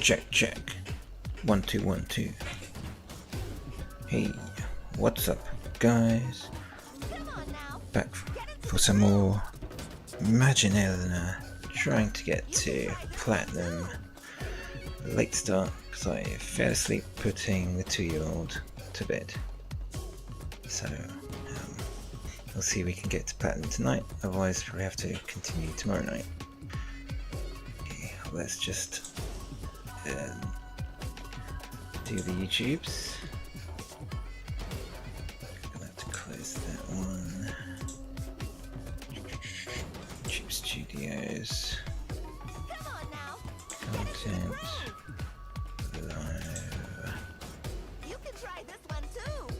Check, check. 1 2 1 2. Hey, what's up, guys? Back for some more Majin Elena. Trying to get to platinum. Late start because I fell asleep putting the 2-year-old to bed. So we'll see if we can get to platinum tonight. Otherwise, we have to continue tomorrow night. Okay, let's just do the YouTubes. I'm gonna have to close that one. YouTube Studios. Content. Live. You can try this one too.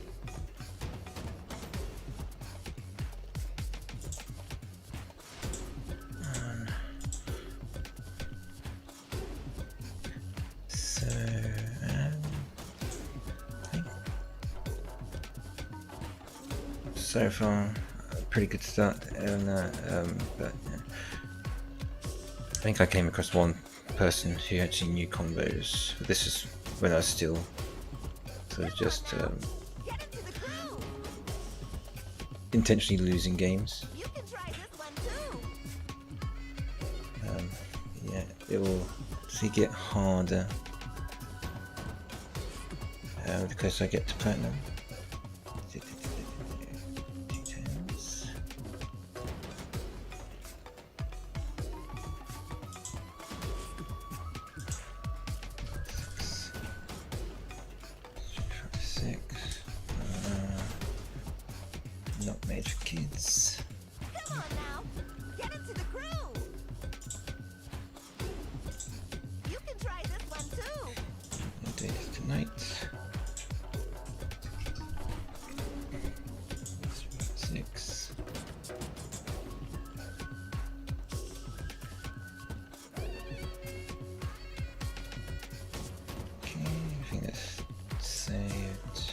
So, so far, a pretty good start, Elena, but yeah. I think I came across one person who actually knew combos. This is when I was still sort of just Get into the groove. intentionally losing games. You can try this one too. Yeah, it will see get harder the closer I get to platinum. Details. Six. Not made for kids. Come on now. Get into the groove. You can try this one too. No dates tonight. 6. Okay, I think that's saved.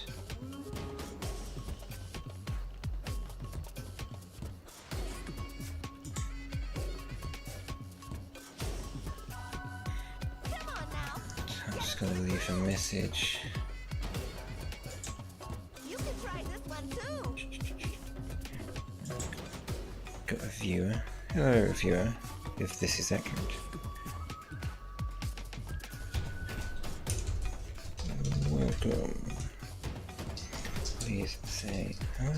Come on now. I'm just gonna leave a message. You can try this one too. Got a viewer. Hello, viewer, if this is accurate. Welcome. Please say hello.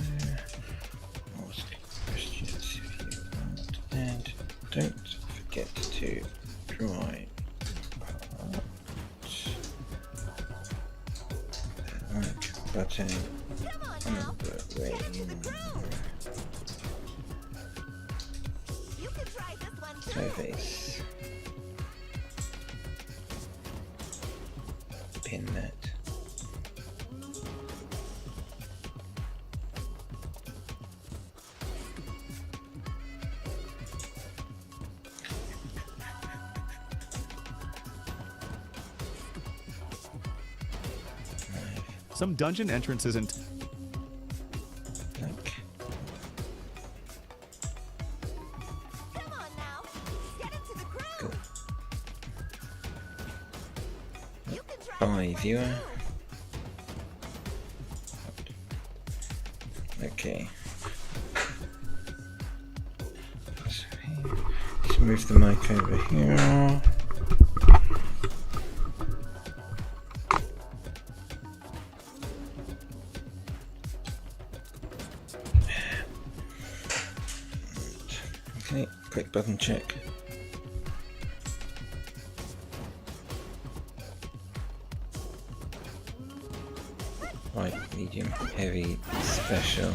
Ask questions if you want, and don't forget to try the like button Come on now. and the Get into the ring. groove. You can try this one too. Surface. Pin that. Some dungeon entrances and Like, Come on now. Get into the groove. go. You can try Bye, this one viewer. too. Okay. Let's move the mic over here. Okay, quick button check. Light, medium, heavy, special.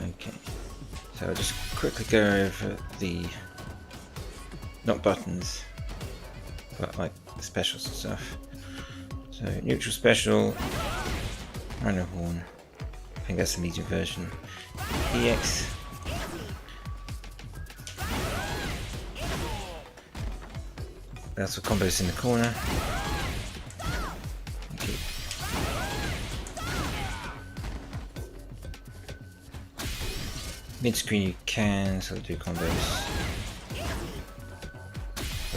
Okay, so I'll just quickly go over the, not buttons, but like specials and stuff. So neutral special, rhino horn, I think that's the medium version. EX. That's what combos in the corner. Okay. Mid screen you can sort of do combos.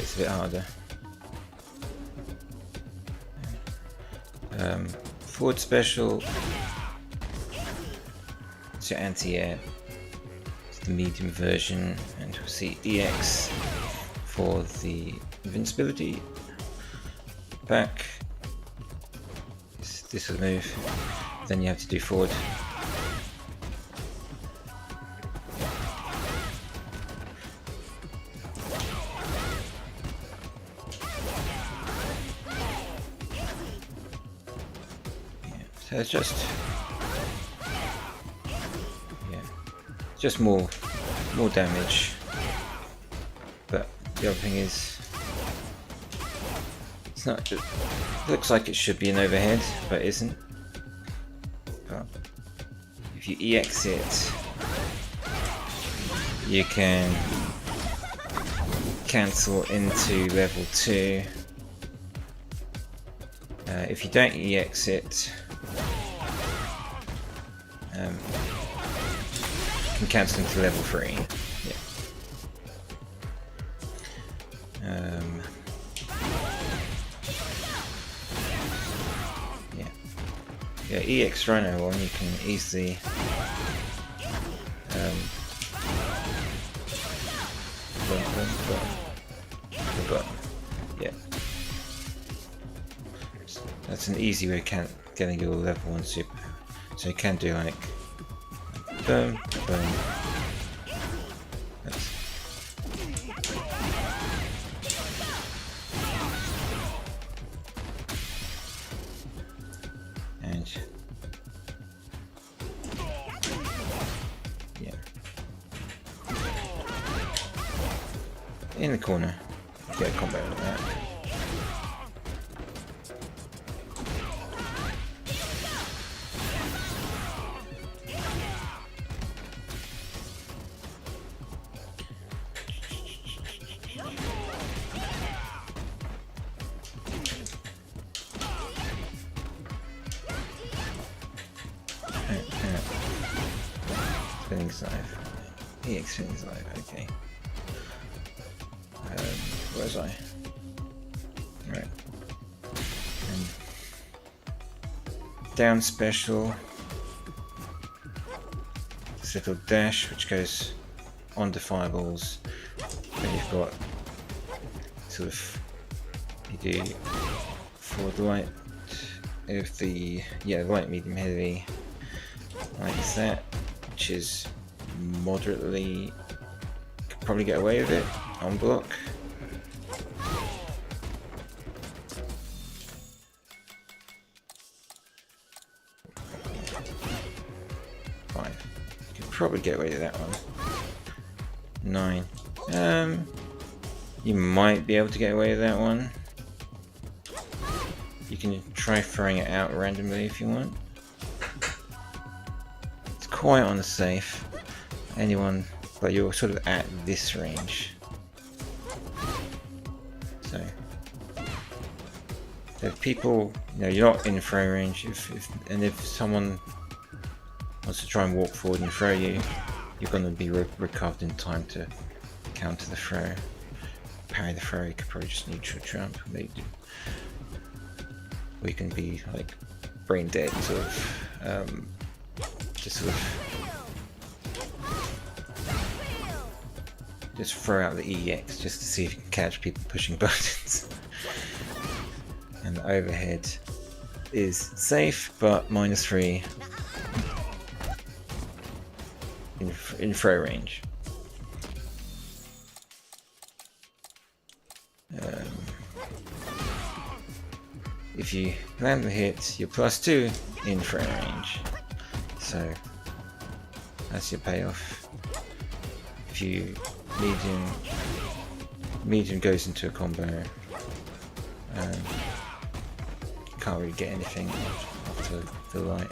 it's a bit harder. Forward special. It's your anti-air. It's the medium version, and we'll see EX for the invincibility. Back. This will move. Then you have to do forward. So it's just more damage. But the other thing is, it's not just, it looks like it should be an overhead, but it isn't. But if you EX it, you can cancel into level 2. If you don't EX it, you can cancel into level 3. Yeah, EX Rhino one you can easily yeah. That's an easy way of getting your level 1 super. So you can do like boom, boom. And yeah, in the corner, get a combo like that. Spinning Scythe. EX Spinning Scythe, okay. Where was I? Right. And down special. This little dash which goes onto fireballs. Then you've got sort of, you do forward light of the light, medium, heavy, like that, which is moderately, could probably get away with it on block. Probably get away with that one. 9. You might be able to get away with that one. You can try throwing it out randomly if you want. It's quite on the safe. Anyone, but you're sort of at this range. So, if people, you're not in throw range. If someone wants to try and walk forward and throw you, you're going to be recovered in time to counter the throw. Parry the throw, you could probably just neutral jump. Maybe, or you can be like brain dead, sort of, just throw out the EX just to see if you can catch people pushing buttons. And the overhead is safe, but -3. In throw range. If you land the hit, you're +2 in throw range. So that's your payoff. If you medium goes into a combo, can't really get anything after the light.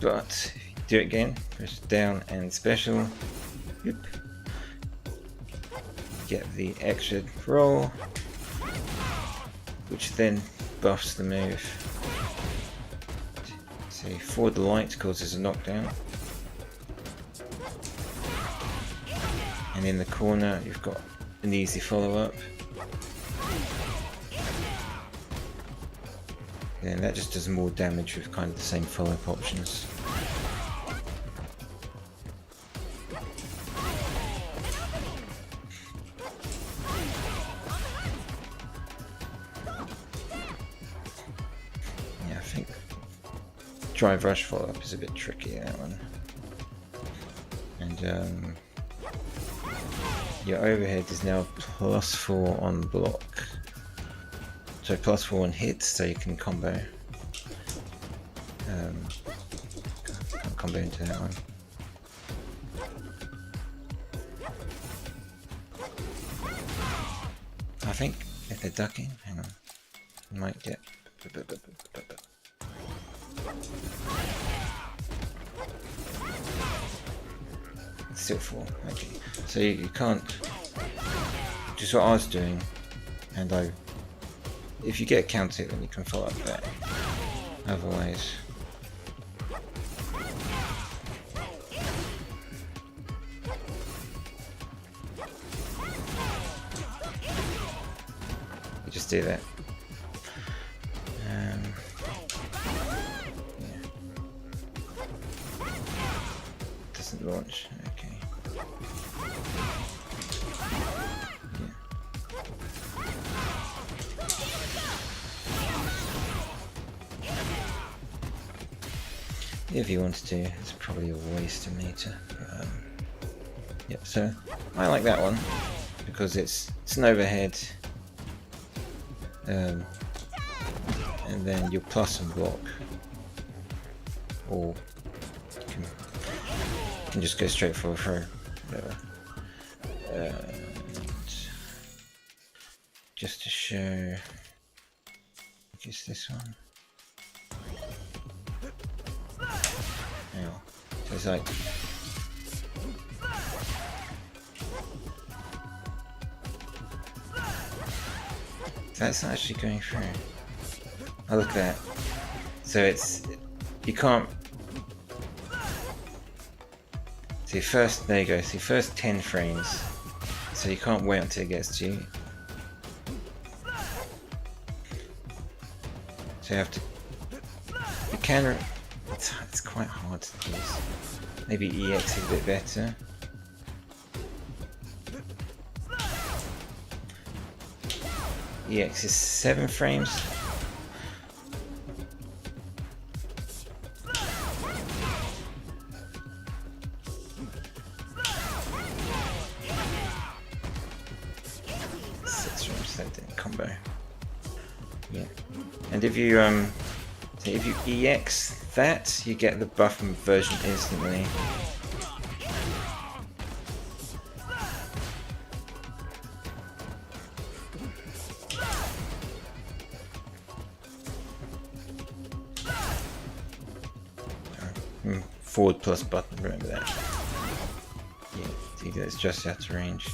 But if you do it again, press down and special, get the extra roll, which then buffs the move. So forward the light causes a knockdown. And in the corner, you've got an easy follow-up. And that just does more damage with kind of the same follow-up options. Yeah, I think drive rush follow-up is a bit tricky, that one. And your overhead is now +4 on block. So +4 on hits, so you can combo. Can't combo into that one. I think if they're ducking, hang on, you might get. Still 4, okay. So you can't. Just what I was doing, and if you get a counter hit, then you can follow up that. Otherwise, you just do that. Yeah. Doesn't launch. Okay. If you wanted to, it's probably a waste of meter. Yep, so I like that one because it's an overhead, and then your plus and block, or you can just go straight for a throw, whatever. Just to show, I guess this one. So it's like that's not actually going through. Oh, look at that. So you can't. So first, there you go. So first 10 frames. So you can't wait until it gets to you. So you have to. You can. It's quite hard to use. Maybe EX is a bit better. EX is 7 frames. Combo. Yeah. And if you EX that, you get the buff version instantly. Forward plus button, remember that. Yeah, see, that's just out of range.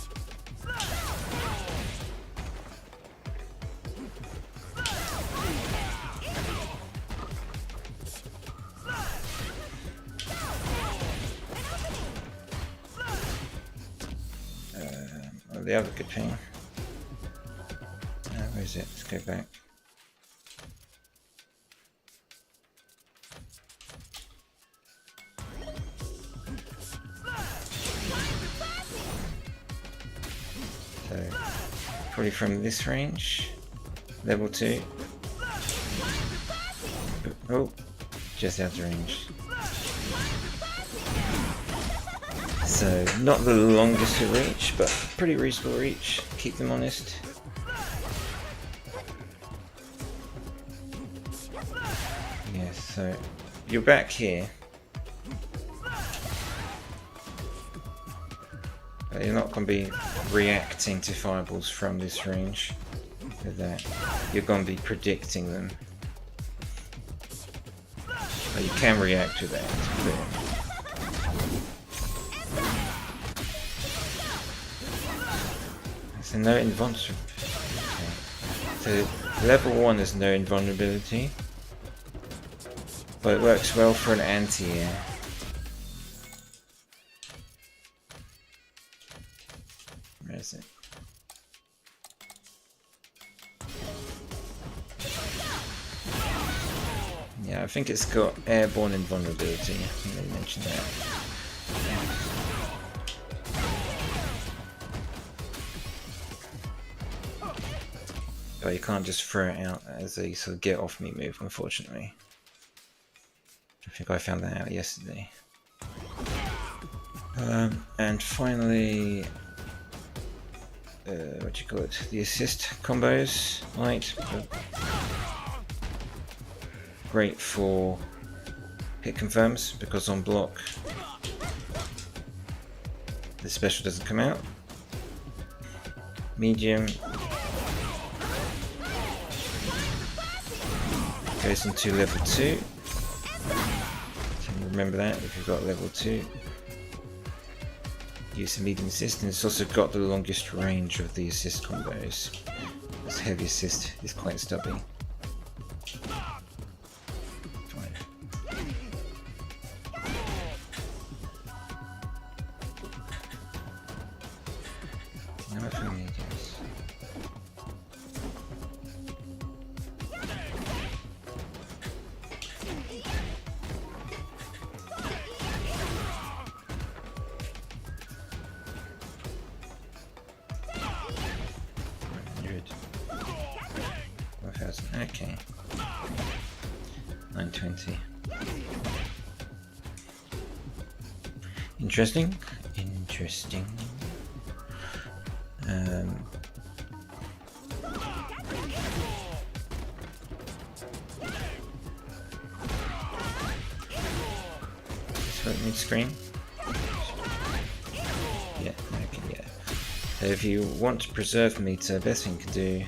The other good thing. Where is it? Let's go back. So, probably from this range, level 2. Oh, just out of range. So, not the longest to reach, but pretty reasonable reach, keep them honest. Yes, so you're back here. But you're not going to be reacting to fireballs from this range with that. You're going to be predicting them. But you can react to that. So no invulnerability. Okay. So level 1 is no invulnerability, but it works well for an anti-air. think it's got airborne invulnerability. I think they mentioned that. But you can't just throw it out as a sort of get off me move, unfortunately. I think I found that out yesterday. And finally, what do you call it? The assist combos, right? Great for hit confirms because on block the special doesn't come out. Medium goes into level 2. So remember that if you've got level 2. Use the medium assist, and it's also got the longest range of the assist combos. This heavy assist is quite stubby. Fine. Now for mediums. Okay. 920. Interesting. Interesting. Mid-screen. Yeah, okay, yeah. So if you want to preserve meter, best thing you can do,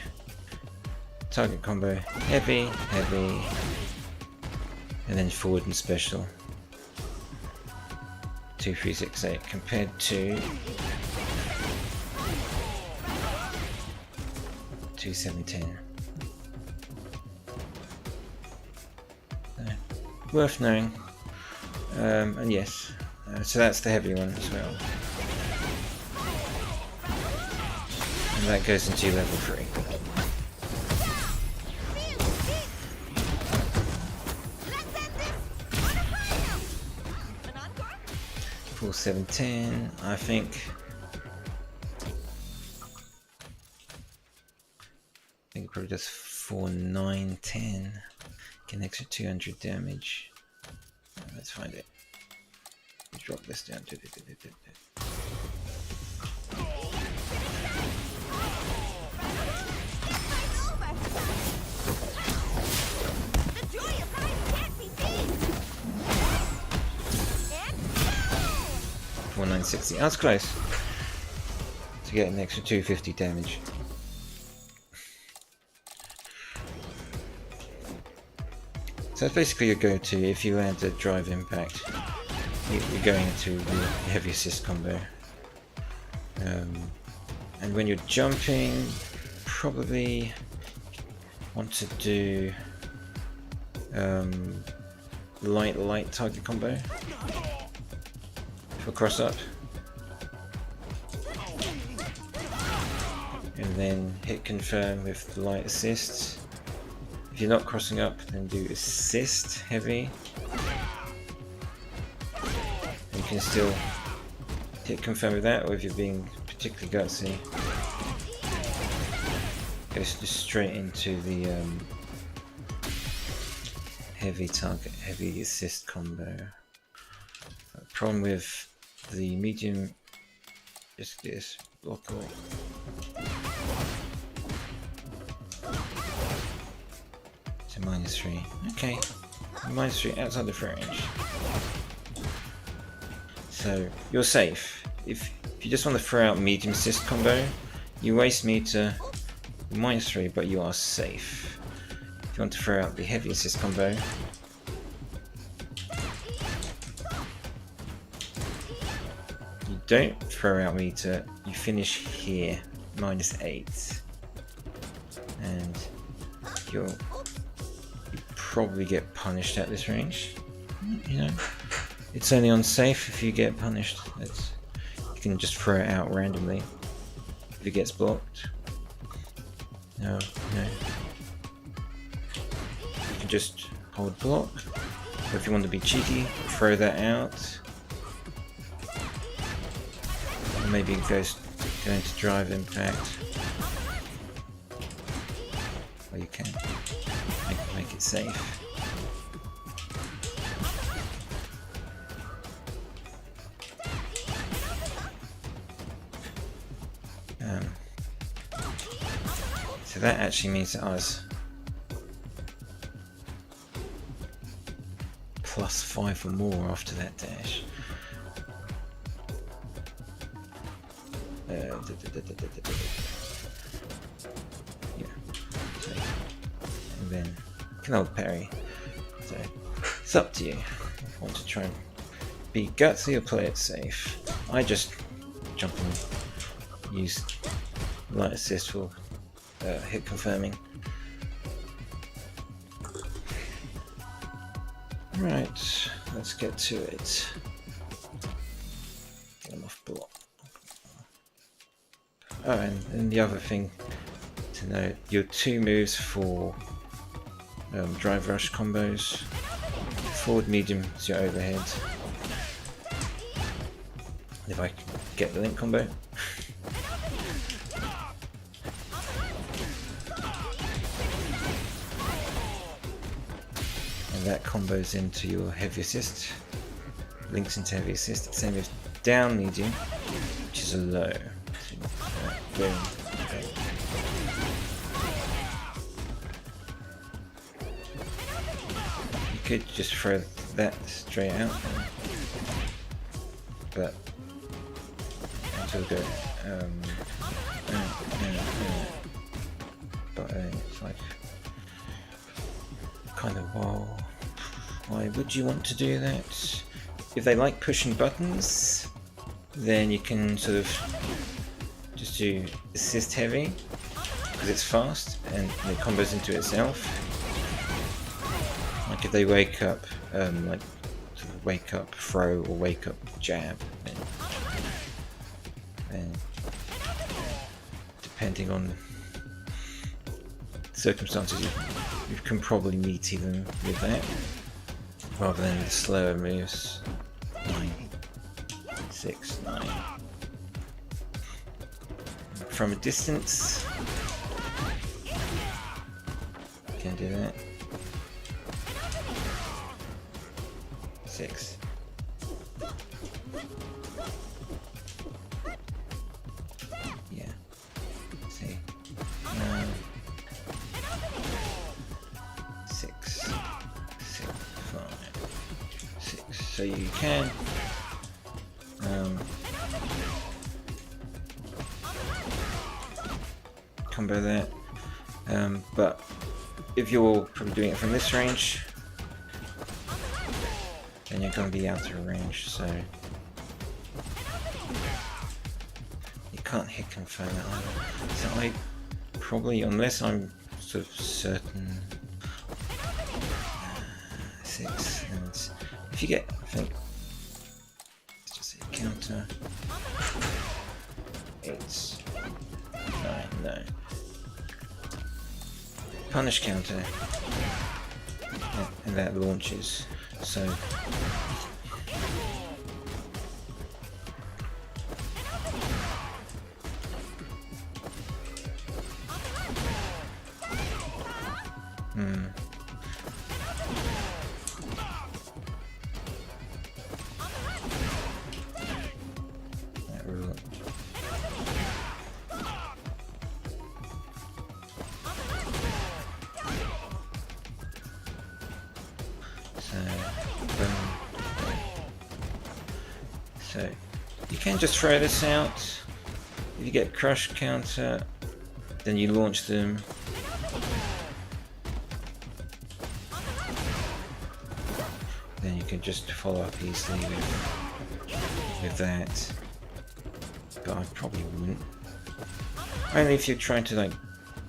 target combo, heavy, heavy, and then forward and special. 2, 3, 6, 8 compared to 2, 7, 10. Worth knowing. And yes, so that's the heavy one as well. And that goes into level 3. Full 710, I think it probably does 4, 9, 10. Get an extra 200 damage. Let's find it. Drop this down. The joy of life can't be beat. 4960. That's close. To get an extra 250 damage. So that's basically your go-to if you add a drive impact. You're going into the heavy assist combo. And when you're jumping, probably want to do light target combo for cross up. And then hit confirm with the light assist. If you're not crossing up, then do assist heavy. You can still hit confirm with that, or if you're being particularly gutsy, goes just straight into the heavy assist combo. Problem with the medium is this block away. To -3. Okay. -3 outside the range. So you're safe. If you just want to throw out medium assist combo, you waste meter -3, but you are safe. If you want to throw out the heavy assist combo, you don't throw out meter, you finish here, -8. And you probably get punished at this range. You know, it's only unsafe if you get punished. You can just throw it out randomly if it gets blocked. No. You can just hold block. Or if you want to be cheeky, throw that out. Or maybe it goes into drive impact. Or you can make it safe. So that actually means that I was +5 or more after that dash. Yeah. So, and then you can hold parry. So it's up to you. If you want to try and be gutsy or play it safe. I just jump and use light assist for hit confirming. Right, let's get to it. Get him off block. Oh, and the other thing to note, your 2 moves for drive rush combos. Forward medium is your overhead. If I get the link combo. That combos into your heavy assist, links into heavy assist, same with down medium, which is a low. Boom. Okay. You could just throw that straight out, but until go. But it's like kind of why would you want to do that? If they like pushing buttons, then you can sort of just do assist heavy because it's fast and it combos into itself. Like if they wake up, like sort of wake up throw or wake up jab, then depending on circumstances, you can probably meaty them with that, rather than the slower moves. 9, 6, 9. From a distance, can do that. 6. Yeah. See. 6, 6, 5, 6. So you can combo that, but if you're probably doing it from this range, then you're going to be out of range, so you can't hit confirm it either. So I probably, unless I'm sort of certain, 6, and if you get, I think, let's just say counter, 8, 9, no. Punish counter, and that launches, so that rule. So you can just throw this out. If you get crush counter, then you launch them. Then you can just follow up easily with that. But I probably wouldn't. Only if you're trying to like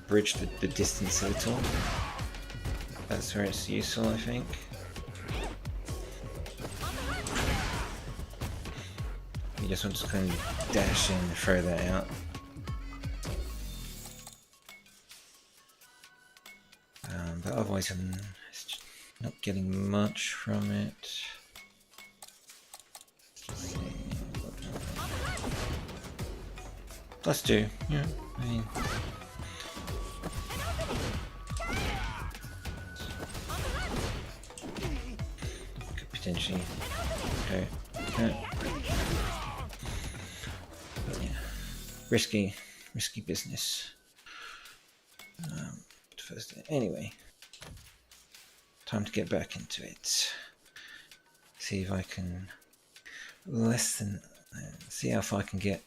bridge the distance a little. That's where it's useful, I think. You just want to kind of dash in and throw that out. But otherwise, Not getting much from it. Let's see. +2, yeah, I mean. Could potentially go. But yeah. Risky business. First, anyway, time to get back into it. See if I can see how far I can get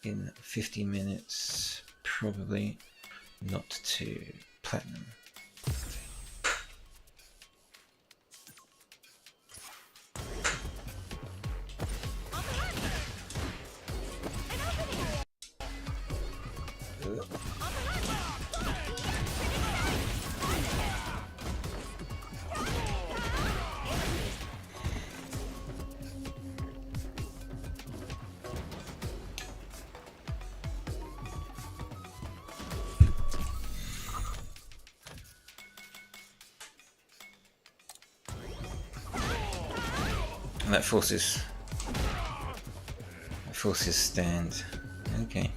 in 50 minutes. Probably not to platinum. And that forces stand. Okay.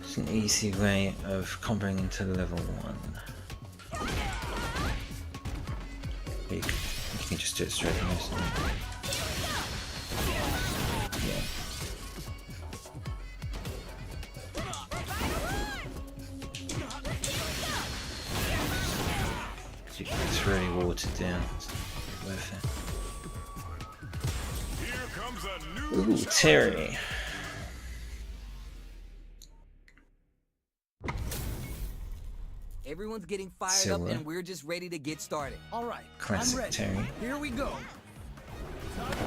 It's an easy way of comboing into level 1. You can just do it straight from this. Yeah. It's really watered down. It's not worth it. Ooh, Terry. Everyone's getting fired Silver. up and we're just ready to get started. All right, Classic I'm ready. Terry. Here we go.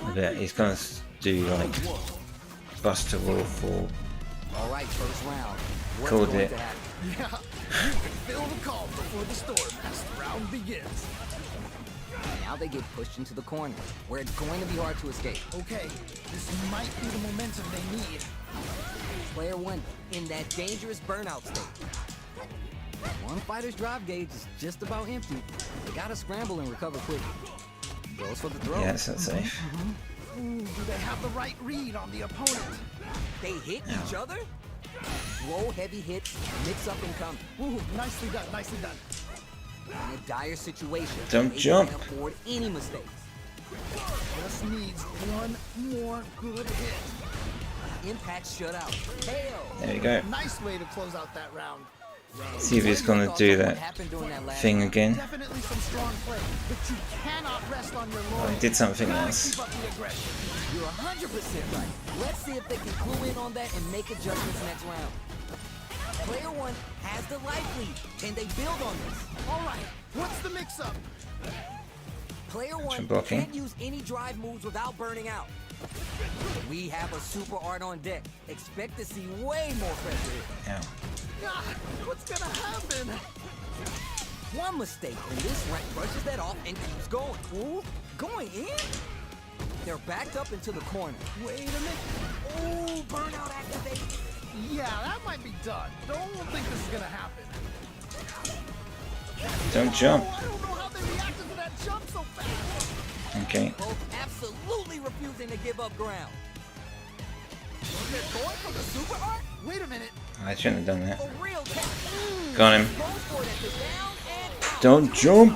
I bet he's gonna do like Buster Wolf or All right, first round. What's Called going it. to happen? Yeah, you can feel the calm before the storm as the round begins. Now they get pushed into the corner, where it's going to be hard to escape. Okay, this might be the momentum they need. Player 1 in that dangerous burnout state. One fighter's drive gauge is just about empty. They gotta scramble and recover quickly. Goes for the throw. yeah, it's not safe. Ooh, do they have the right read on the opponent? They hit each other? Low heavy hits, mix up and come. Ooh, nicely done, nicely done. In a dire situation, Don't they jump. can't afford any mistakes. Just needs one more good hit. Impact shutout. KO. There you go. Nice way to close out that round. See if he's gonna do that thing again. Definitely some strong play, but you cannot rest on your Oh, laurels. he did something Gotta else. keep up the aggression. You're 100% right. Let's see if they can clue in on that and make adjustments next round. Player 1 has the life lead. Can they build on this? All right, what's the mix-up? Player 1 blocking. can't use any drive moves without burning out. We have a super art on deck. Expect to see way more pressure here. Ow. Ah, what's gonna happen? One mistake, and this rank brushes that off and keeps going. Ooh, going in? They're backed up into the corner. Wait a minute. Ooh, burnout activated. Yeah, that might be done. Don't think this is gonna happen. Don't jump. Oh, I don't know how they reacted to that jump so fast. Okay. Both absolutely refusing to give up ground. They're going for the super art? Wait a minute. I shouldn't have done that. A real test. Got him. Goes for it at the down and out. Don't jump.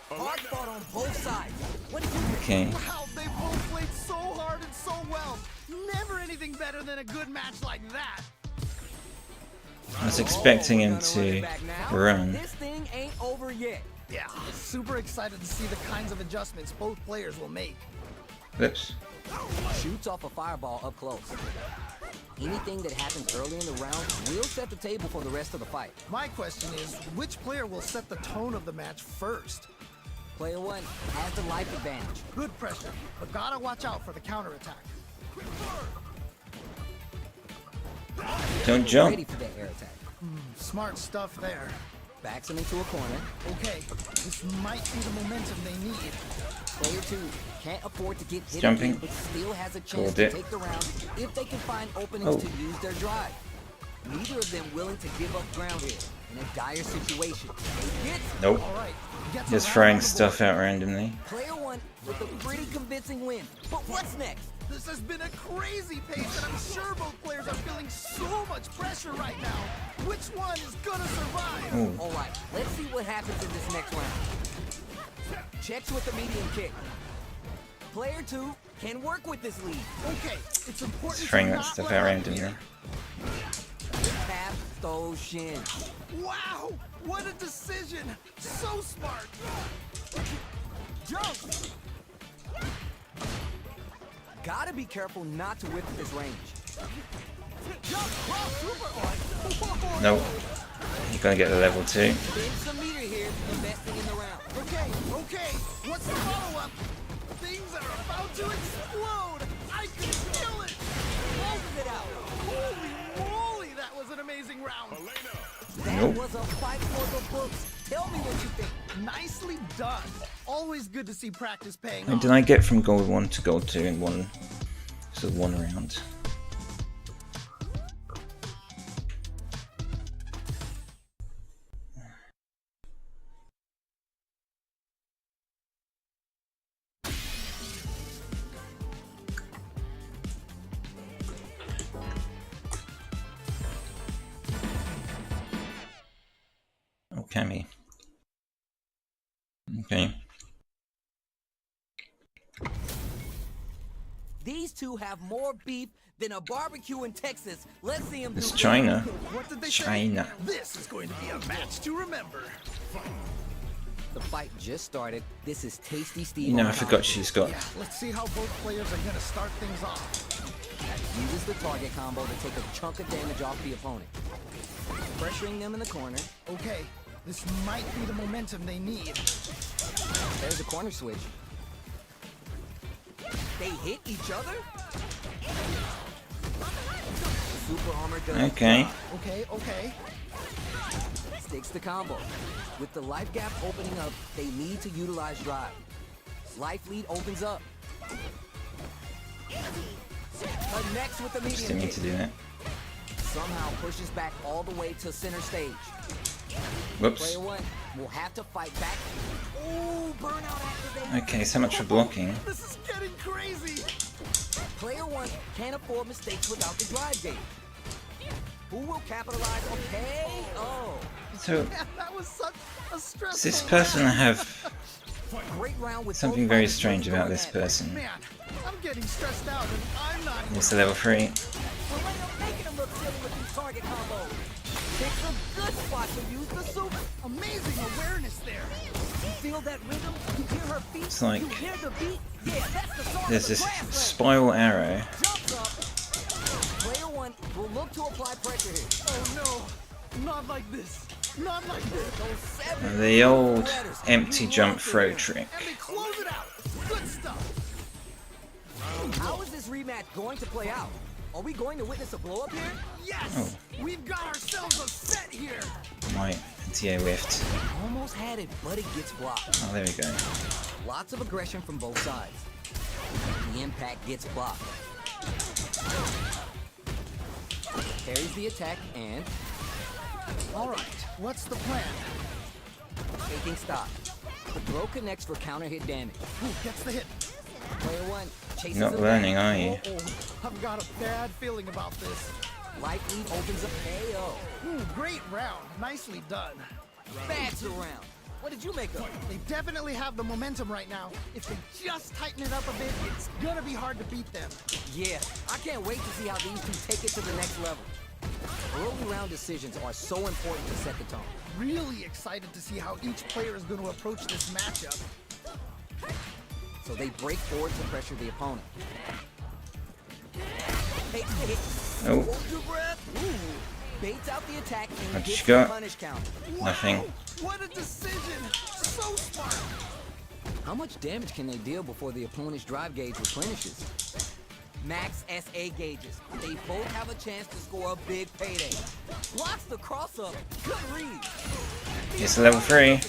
Hard fought on both sides. What do you think? Okay. Wow, they both played so hard and so well. Never anything better than a good match like that. I was expecting him We're gonna run it to back now. run. This thing ain't over yet. Yeah, super excited to see the kinds of adjustments both players will make. Oops. Shoots off a fireball up close. Anything that happens early in the round will set the table for the rest of the fight. My question is, which player will set the tone of the match first? Player 1 has the life advantage. Good pressure, but gotta watch out for the counterattack. Don't jump. Ready for that air attack. Smart stuff there. Backs him into a corner. Okay, this might be the momentum they need. Player 2 can't afford to get hit Jumping. again, but still has a chance Called to it. take the round if they can find openings Oh. to use their drive. Neither of them willing to give up ground here. In a dire situation, they get Nope. All right, gets Just a round throwing on the stuff board. out randomly. player 1 with a pretty convincing win. But what's next? This has been a crazy pace, and I'm sure both players are feeling so much pressure right now. Which one is gonna survive? Ooh. All right, let's see what happens in this next round. Checks with the medium kick. Player 2 can work with this lead. Okay, it's important Just throwing to that not stuff let out up randomly. here. Tap those shins. Wow, what a decision! So smart. Jump! Gotta be careful not to whip at this range. Jump, wow, super on. Whoa. Nope. You're gonna get the level 2. Spin some meter here, investing in the round. Okay, what's the follow-up? Things are about to explode. I can feel it. Closes it out. Holy moly, that was an amazing round. That Nope. was a fight for the books. Tell me what you think. Nicely done. Always good to see practice paying How off. did I get from gold 1 to gold 2 in one round? Oh, Cammy. Okay. These two have more beef than a barbecue in Texas. Let's see them do It's it. China. What did they China. say? This is going to be a match to remember. The fight just started. This is Tasty Steve. You know, on I top. forgot she's got. Yeah, let's see how both players are going to start things off. Uses the target combo to take a chunk of damage off the opponent. Pressuring them in the corner. Okay, this might be the momentum they need. There's a corner switch. They hit each other? Super armor does its Okay. job. Okay. Sticks the combo. With the life gap opening up, they need to utilize drive. Life lead opens up. Connects with the medium Still need kick. to do that. Somehow pushes back all the way to center stage. Whoops. Player 1 will have to fight back. Ooh, burnout activation. Okay, so much for blocking. This is getting crazy. Player 1 can't afford mistakes without the drive gauge. Who will capitalize? Okay. Oh, So, Yeah, that was such a stressful does this person round. have great round with something both very fighters strange really about going this at it. person? Man, I'm getting stressed out and I'm not even. It's a level 3. Elena making him look silly with these target combos. Picks a good spot to use the super. Amazing awareness there. You feel that rhythm? You hear her feet? It's like You hear the beat? Yeah, that's the song there's of the this grass lane. spiral arrow. Jumps up. Player 1 will look to apply pressure here. Oh no, not like this. Not like this. Those 7 The old letters. empty You jump want throw them. trick. And they close it out. Good stuff. How is this rematch going to play out? Are we going to witness a blow-up here? Yes, Oh. we've got ourselves a set here. My TA whiffed. Almost had it, but it gets blocked. Oh, there we go. Lots of aggression from both sides. The impact gets blocked. Parries the attack and All right, what's the plan? taking stock. The throw connects for counter hit damage. Ooh, gets the hit. Player 1 chases Not him learning, back. are you? Oh, I've got a bad feeling about this. Life lead opens up KO. Ooh, great round. Nicely done. Bags around. What did you make of it? They definitely have the momentum right now. If they just tighten it up a bit, it's gonna be hard to beat them. Yeah, I can't wait to see how these two take it to the next level. Early round decisions are so important to set the tone. Really excited to see how each player is going to approach this matchup. So they break forward to pressure the opponent. Takes the hit. Oh. Hold your breath. Ooh. Baits out the attack and What gets you the got? punish count. Nothing. Wow, what a decision! So smart. How much damage can they deal before the opponent's drive gauge replenishes? max SA gauges. They both have a chance to score a big payday. Blocks the cross up. Good read. It's level 3. Add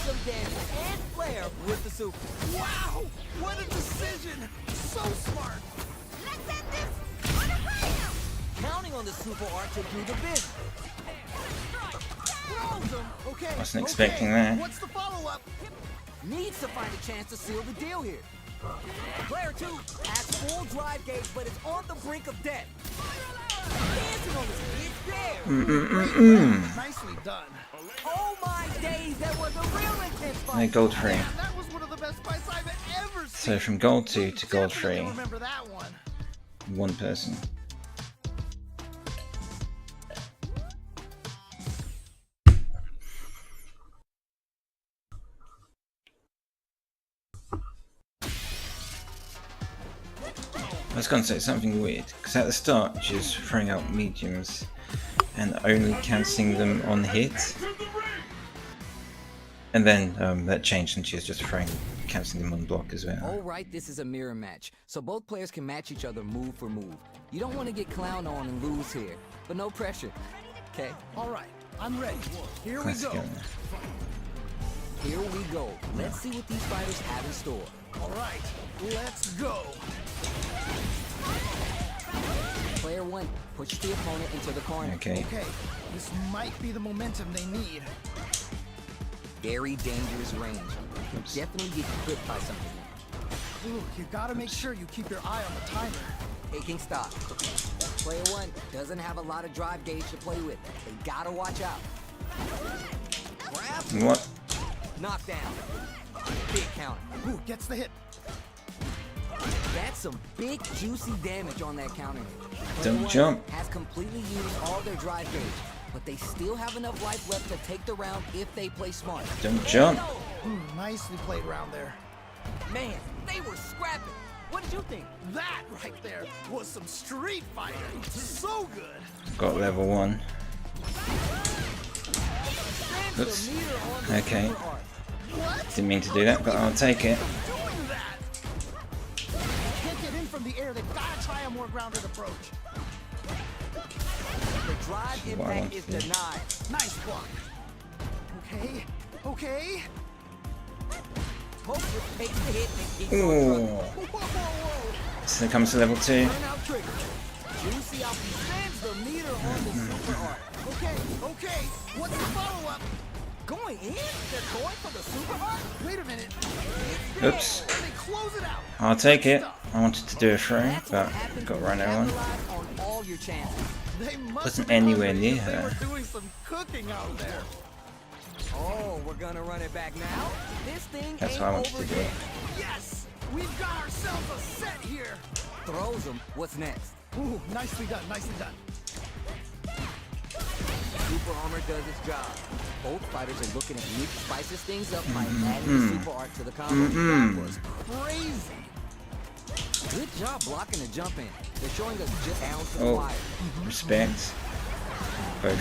some damage and flair with the super. Wow! What a decision! So smart! Let's end this on a radio! Counting on the super art to do the business. Throws him! Okay. Wasn't expecting that. What's the follow-up? Needs to find a chance to seal the deal here. Player 2 has full drive gauge, but it's on the brink of death. Dancing on this, it's there. Nicely done. Oh my days, that was a real intense No fight. gold 3. That was one of the best fights I've ever seen. So from gold 2 to gold Definitely 3, remember that one. one person. I was going to say something weird, because at the start she was throwing out mediums and only cancelling them on hit. And then that changed and she was just cancelling them on block as well. All right, this is a mirror match, so both players can match each other move for move. You don't want to get clowned on and lose here, but no pressure. Okay, All right, I'm ready. Here we Classic go. Elena. here we go. Let's see what these fighters have in store. All right, let's go. Player 1 pushes the opponent into the corner. Okay. Okay, this might be the momentum they need. Very dangerous range. You'll Oops. definitely get clipped by something. Ooh, you gotta make sure you keep your eye on the timer. Taking stock. Player 1 doesn't have a lot of drive gauge to play with. They gotta watch out. Grab, What? knock down. Big counter. Ooh, gets the hit. That's some big juicy damage on that counter. Player Don't 1 jump. has completely used all their drive gauge, but they still have enough life left to take the round if they play smart. Don't jump. Ooh, nicely played round there. Man, they were scrapping. What did you think? That right there was some street fighting. So good. Got level 1. Spends Oops. the meter on the Okay. super art. What? Didn't mean to do that, but I'll take it. Doing that. Can't get in from the air. They've gotta try a more grounded approach. The drive This is what I impact want is to do. denied. Nice block. Okay. Okay. Poker takes the hit and keeps on Ooh. trucking. Whoa, whoa, whoa. So it comes to level 2. Burnout trigger. Juicy out spends the meter on the super art. Okay. Okay. What's the follow-up? Going in? They're going for the super art? Wait a minute. Oops. And they close it out. I'll take it. I wanted to do a throw, That's but what happens got when run you over one. capitalize on all your chances. They must Wasn't have been anywhere hungry near if they her. were doing some cooking out there. Oh, we're gonna run it back now? This thing That's ain't what I wanted over to do. yet. Yes! We've got ourselves a set here. Throws him. What's next? Ooh, nicely done. Nicely done. Super armor does its job. Both fighters are looking at which spices things up by adding the super art to the combo. That was crazy. Good job blocking the jump in. They're showing us just down to the Oh, wire. respect. Both.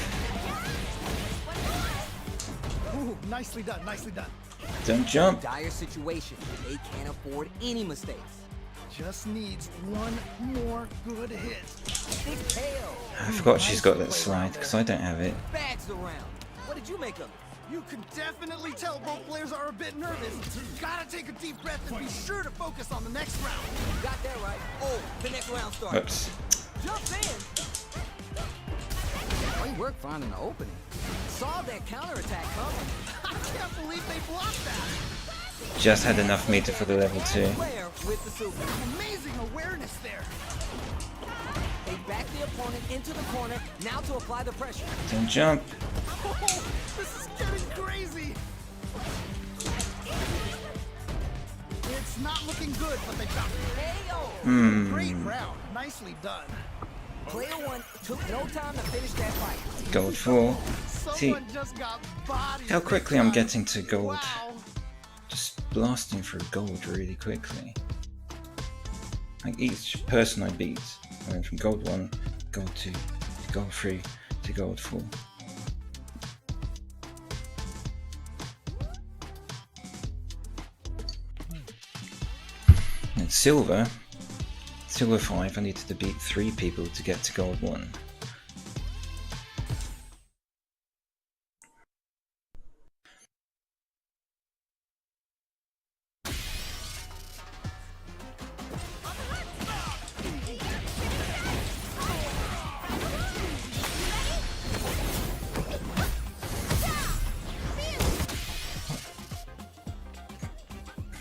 Ooh, nicely done. Nicely done. Don't jump. Dire situation. They can't afford any mistakes. Just needs one more good hit. Big tail. I forgot she's got that slide, because I don't have it. Bags the round. What did you make of it? You can definitely tell both players are a bit nervous. Gotta take a deep breath and be sure to focus on the next round. You got that right. Oh, the next round starts. Whoops. Jumps in. Great work finding the opening. Saw that counterattack coming. I can't believe they blocked that. Just had enough meter for the level 2. Player with the super. Amazing awareness there. They back the opponent into the corner. Now to apply the pressure. Don't jump. Oh, this is getting crazy. It's not looking good, but they got it. Hey-o. Great round. Nicely done. Player 1 took no time to finish that fight. Gold 4. See, Someone just got bodied. how quickly I'm getting to gold. Wow. Just blasting through gold really quickly. Like each person I beat, I went from gold 1, gold 2, to gold 3, to gold 4. then silver. Silver 5, I needed to beat 3 people to get to gold 1.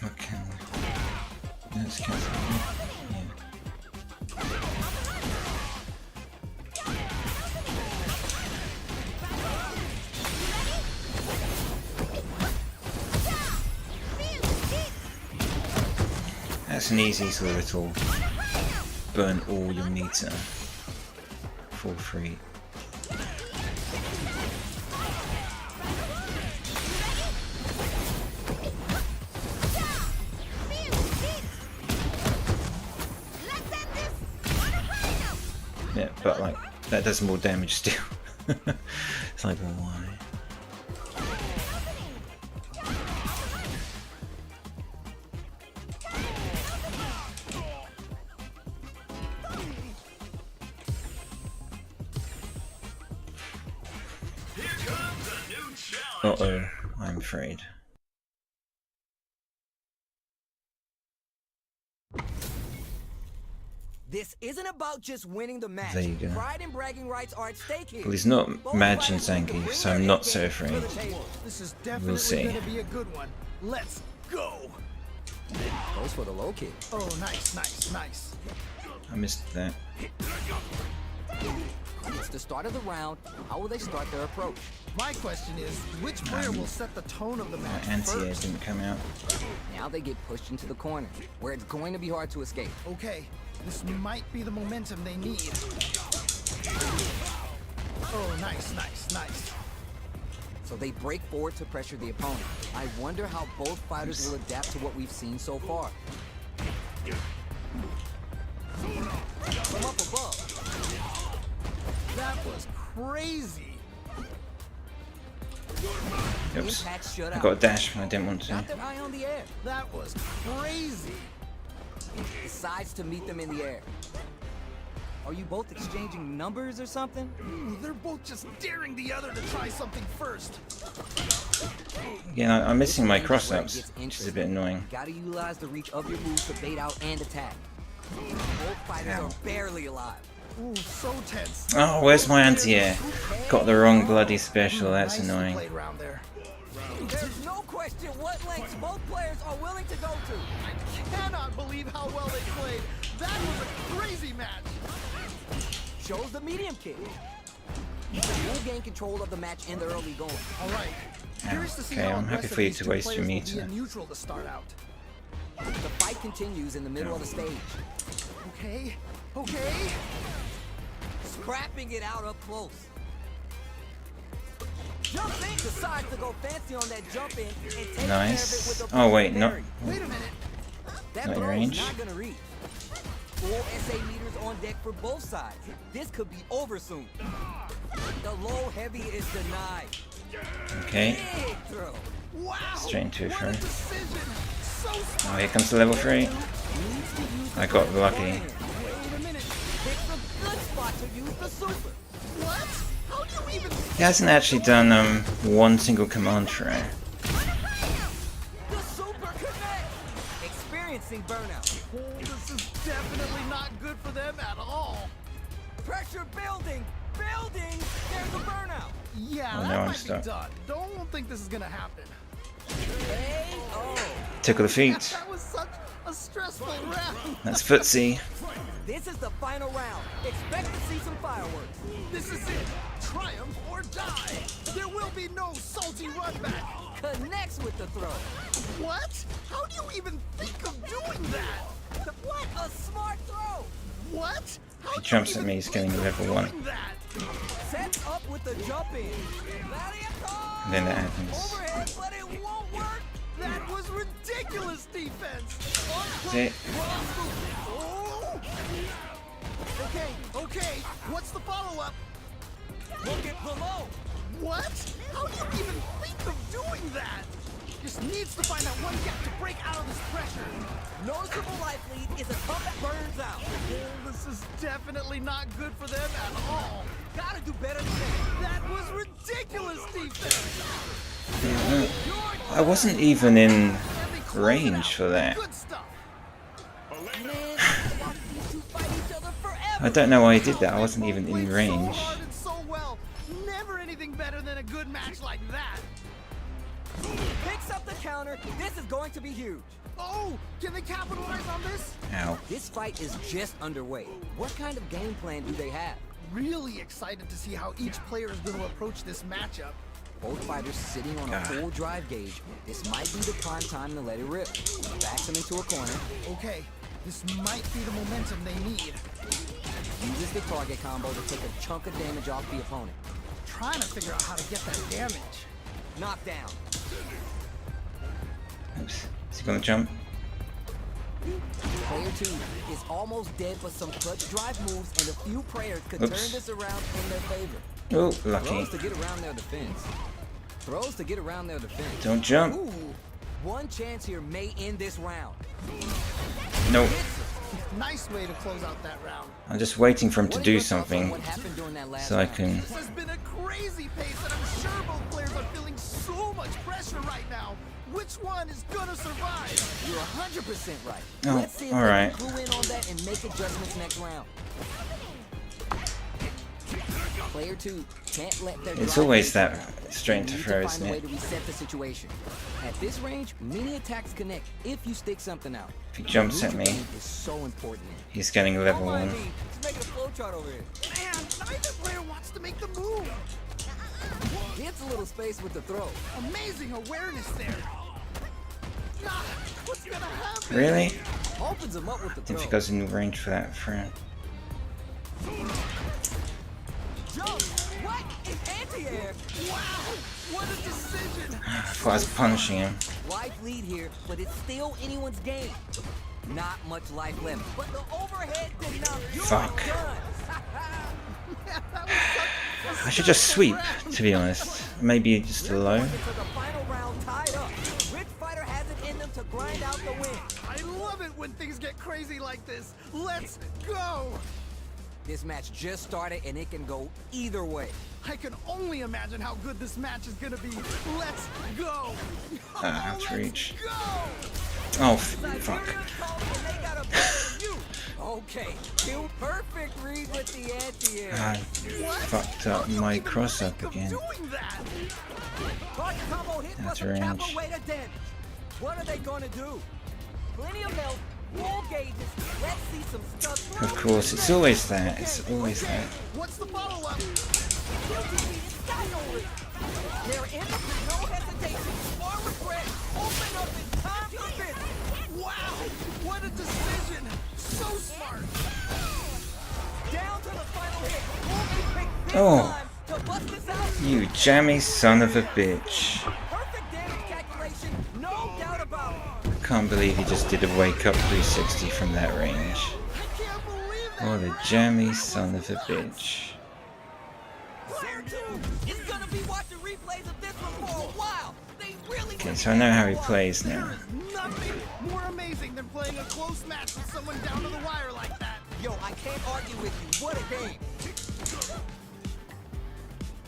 Okay. Let's cancel that. That's an easy sort of little burn all your meter for free. Yeah, but like that does more damage still. It's like, well, why? Uh-oh, I'm afraid. This isn't about just winning the match. There you go. Pride and bragging rights are at stake here. Well, he's not Both Majin fighters need to Zangief, bring so their I'm not A so game to the afraid. table. This is We'll definitely see. gonna be a good one. Let's go. Goes for the low kick. Oh, nice, nice, nice. I missed that. It's the start of the round. How will they start their approach? My question is, which player will set the tone of the My match anti-air first? didn't come out. Now they get pushed into the corner, where it's going to be hard to escape. Okay, this might be the momentum they need. Oh, nice, nice, nice. So they break forward to pressure the opponent. I wonder how both fighters will adapt to what we've seen so far. From up above. That was crazy. The Oops. impact shut I out. got a dash, but I didn't want to. Got their eye on the air. That was crazy. Decides to meet them in the air. Are you both exchanging numbers or something? Ooh, they're both just daring the other to try something first. Yeah, I'm missing my This is cross where it ups, gets which is a interesting. bit annoying. Gotta utilize the reach of your moves to bait out and attack. Both fighters Ow. are barely alive. Ooh, so tense. Oh, where's my anti-air? Got the wrong bloody special, that's Nicely annoying. played round there. There's no question what lengths both players are willing to go to. I cannot believe how well they played. That was a crazy match. Shows the medium kick. You'll gain control of the match in the early going. All right. Curious to see Okay, how I'm happy aggressive for you these to two waste your players will be meter. in neutral to start out. The fight continues in the middle of the stage. Okay. Okay. Scrapping it out up close. Jump in, decides to go fancy on that jump in and take care of it Nice. with a Oh wait, not. parry. Wait a minute. That Not in throw's range. not gonna reach. Full SA meters on deck for both sides. This could be over soon. The low heavy is denied. Okay, Big throw. Wow. straight into a What throw. a decision. So smart. Oh, here comes the level 3. Needs to use the I got front lucky. forehand. Wait a minute. It's a good spot to use the super. What? How do you even? He hasn't actually done one single command try. The super connect. Experiencing burnout. Oh, this is definitely not good for them at all. Pressure building. Building. There's a burnout. Yeah, Oh, that no, I'm might stuck. be done. Don't think this is gonna happen. KO. Tickle the feet. That was such a stressful round. That's footsie. This is the final round. Expect to see some fireworks. This is it. Triumph or die. There will be no salty run back. Connects with the throw. What? How do you even think of doing that? What a smart throw. What? How He do you jumps at even me, he's getting think of level 1. doing that? Sets up with the jump in. And then that happens. Overhead, but it won't work. That was ridiculous defense. See? Oh. Okay, okay. What's the follow-up? Look at below. What? How do you even think of doing that? You're just needs to find that one gap to break out of this pressure. Noticeable life lead is a pump that burns out. Oh, this is definitely not good for them at all. Gotta do better than that. That was ridiculous defense. I wasn't even in range for that. Good stuff. Man, watch these two fight each other forever. I don't know why he did that. I wasn't even in range. So hard and so well. Never anything better than a good match like that. Picks up the counter. This is going to be huge. Oh, can they capitalize on this? Ow. This fight is just underway. What kind of game plan do they have? Really excited to see how each player is going to approach this matchup. Both fighters sitting on a full drive gauge. This might be the prime time to let it rip. Backs him into a corner. Okay, this might be the momentum they need. Uses the target combo to take a chunk of damage off the opponent. Trying to figure out how to get that damage. Knockdown. Oops. Is he gonna jump? Player 2 is almost dead, but some clutch drive moves and a few prayers could turn Oops. this around in their favor. Oh, lucky. Throws to get around their defense. Throws to get around their defense. Don't jump. Ooh, one chance here may end this round. Nope. Nice way to close out that round. I'm just waiting for him to What are do your thoughts on something what happened during that last so I round? can. This has been a crazy pace, and I'm sure both players are feeling so much pressure right now. Which one is gonna survive? You're 100% right. Oh, Let's see if alright. they can clue in on that and make adjustments next round. Player 2 can't let their It's drive always gauge that run. straight They to need throw, find isn't a way it? to reset the situation. At this range, many attacks connect if you stick something out. If he jumps at Neutral me, game is so important. he's getting level Don't mind 1. me. Just making a flowchart over here. Man, neither player wants to make the move. Gets a little space with the throw. Amazing awareness there. Nah, what's gonna happen? Really? Opens him up with the If he throw. goes in range for that friend. Jump! What? In anti-air? Wow, what a decision. I thought I was punishing him. Life lead here, but it's still anyone's game. Not much life left, but the overhead did not. You're Fuck. done. Man, that was such a I should just sweep, to be honest. Maybe just You're low. going into the final round tied up. Which fighter has it in them to grind out the win? I love it when things get crazy like this. Let's go. This match just started and it can go either way. I can only imagine how good this match is gonna be. Let's go. That's Let's reach. go. Oh, fuck. Siberia's called and they got a bet for you. Okay, you perfect read with the anti-air. I fucked up my cross up again. Doing that. Target combo hit That's was a capital range. way to damage. What are they gonna do? Plenty of health, full gauges. Let's see some stuff. Of course, it's always that. It's always that. What's the follow-up? They're in it with no hesitation or regret. Open up in time for business. Wow, what a decision. So smart. Down to the final hit. Will be picked this Oh. time to bust this out. You jammy son of a bitch. Perfect damage calculation, no doubt about it. I can't believe he just did a wake up 360 from that range. I can't believe that. What a jammy son of a bitch. Player 2 is gonna be watching replays of this one for a while. They really Okay, so I know how he plays There now. is nothing more amazing than playing a close match with someone down to the wire like that. Yo, I can't argue with you. What a game.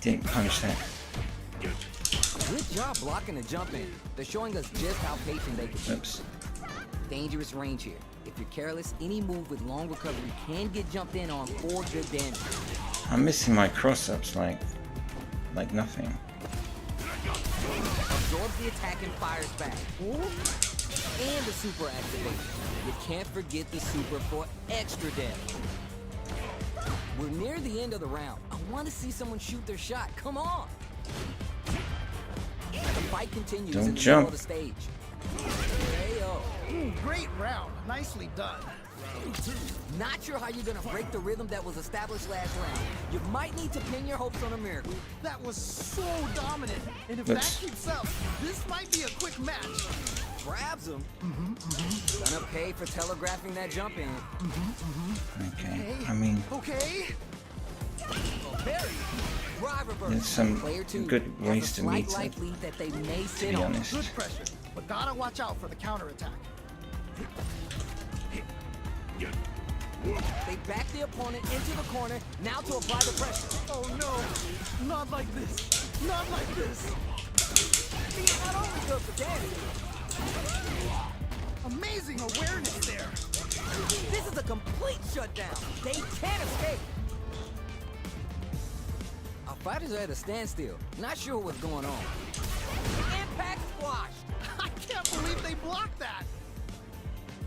Didn't punch that. Good job blocking the jump in. They're showing us just how patient they can be. Oops. Dangerous range here. If you're careless, any move with long recovery can get jumped in on for good damage. I'm missing my cross ups like nothing. Absorbs the attack and fires back. And the super activation. You can't forget the super for extra damage. We're near the end of the round. I want to see someone shoot their shot. Come on! The fight continues Don't in the jump. middle of the stage. Hey-o. Ooh, great round. Nicely done. Not sure how you're gonna break the rhythm that was established last round. You might need to pin your hopes on a miracle. That was so dominant. And if Oops. that keeps up, this might be a quick match. Grabs him. Gonna pay for telegraphing that jump in. Okay. I mean, Okay. Very. Drive reverse. there's some Player 2 good has ways a to slight meet life it, lead that they may to sit be on. honest. Good pressure. but gotta watch out for the counterattack. They back the opponent into the corner, now to apply the pressure. Oh no, not like this, not like this. See, not only good for damage. Amazing awareness there. This is a complete shutdown. They can't escape. Our fighters are at a standstill. Not sure what's going on. Impact squash. I can't believe they blocked that.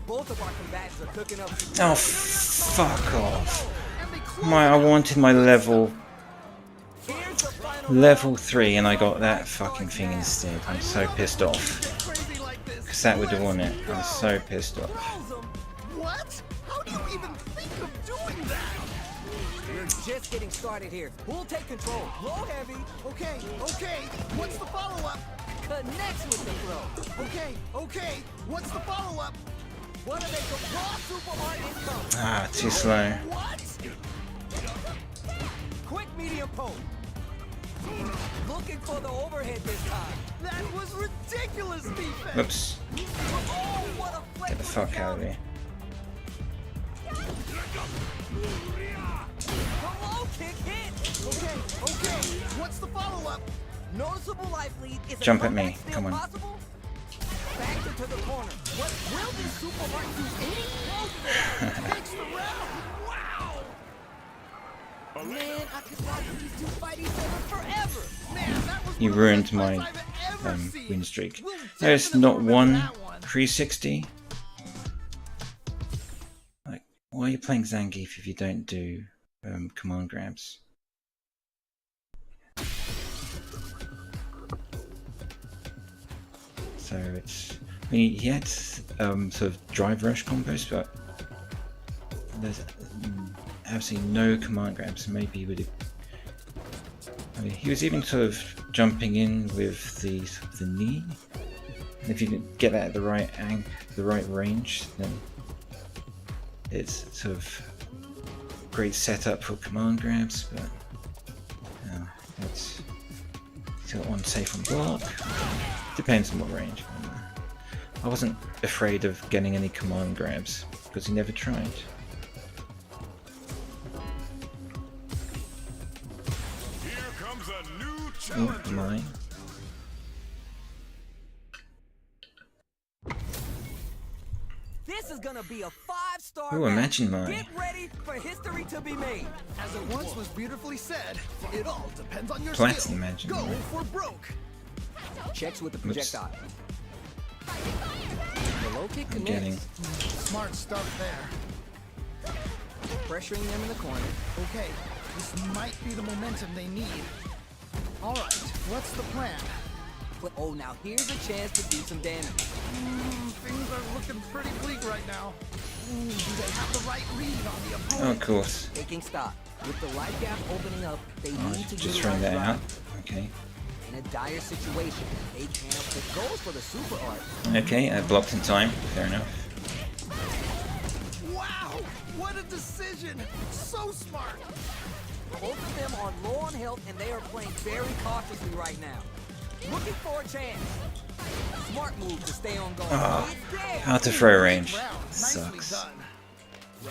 Both of our combatants are cooking up. Oh, fuck off. And they closed I it out. wanted my level Here's the final level 3 and I got that fucking thing instead. I'm so pissed off. Get crazy like this. Because that would have won it. I'm Let's so pissed off. go. What? How do you even think of doing that? We're just getting started here. Who'll take control? Low heavy Okay, okay. What's the follow-up? connects with the throw. Okay, okay. What's the follow-up? What do they go? Raw super art income. Ah, too slow. What? Quick medium poke. Looking for the overhead this time. That was ridiculous defense. Whoops. Oh, what a flex Get the with fuck out of counter. here. The low kick hit. Okay, okay. What's the follow-up? Noticeable life lead. Is a Jump at comeback me. still Come on. possible? Back into the corner. What will this super art do? Any closer? Takes the round. Wow. Man, I could watch these two fight each other forever. Man, that was You one of the ruined best my fights I've ever seen. win streak. We'll There's definitely not remember one that one. 360. Like, why are you playing Zangief if you don't do command grabs? So it's, I mean, he had sort of drive rush combos, but there's absolutely no command grabs. Maybe he would have. I mean, he was even sort of jumping in with the knee. And if you can get that at the right the right range, then it's sort of great setup for command grabs. But it's still unsafe on block. Depends on what range. I wasn't afraid of getting any command grabs because he never tried. Here comes a new Oh, challenger. mine. This is gonna be a 5-star Oh, match. imagine mine. Get ready for history to be made. As it once was beautifully said, it all depends on your Platinum skill. Imagine Go mine. for broke. Checks with the Oops. projectile. The low kick I'm getting. connects. Smart stuff there. Pressuring them in the corner. Okay, this might be the momentum they need. All right, what's the plan? But oh, now here's a chance to do some damage. Things are looking pretty bleak right now. Do they have the right read on the Oh, opponent? of course. Taking stock. With the life gap opening up, they Oh, need to just utilize throwing that out. drive. Okay. In a dire situation, they can't help it goes for the super art. Okay, I blocked in time. Fair enough. Wow, what a decision! So smart. Both of them are low on health and they are playing very cautiously right now. Looking for a chance. Smart move to stay on guard. Ah, It's there. out of throw range. Round, nicely Sucks. done.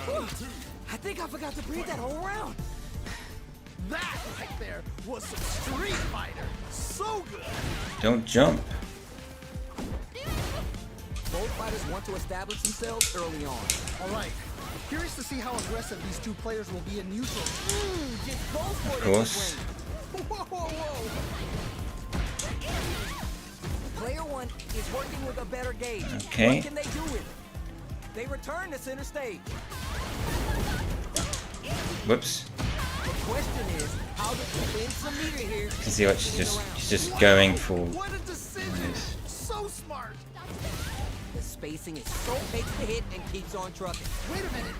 Whew. I think I forgot to breathe that whole round. That right there was some Street Fighter. So good. Don't jump. Both fighters want to establish themselves early on. All right. Curious to see how aggressive these two players will be in neutral. Just go for Of it. course. Whoa, whoa, whoa. Player one is working with a better gauge. Okay. What can they do with it? They return to center stage. Whoops. The question is, how to defend some meter here. You can see what she's just going for. What a decision. Nice. So smart. The spacing is so takes the hit and keeps on trucking. Wait a minute.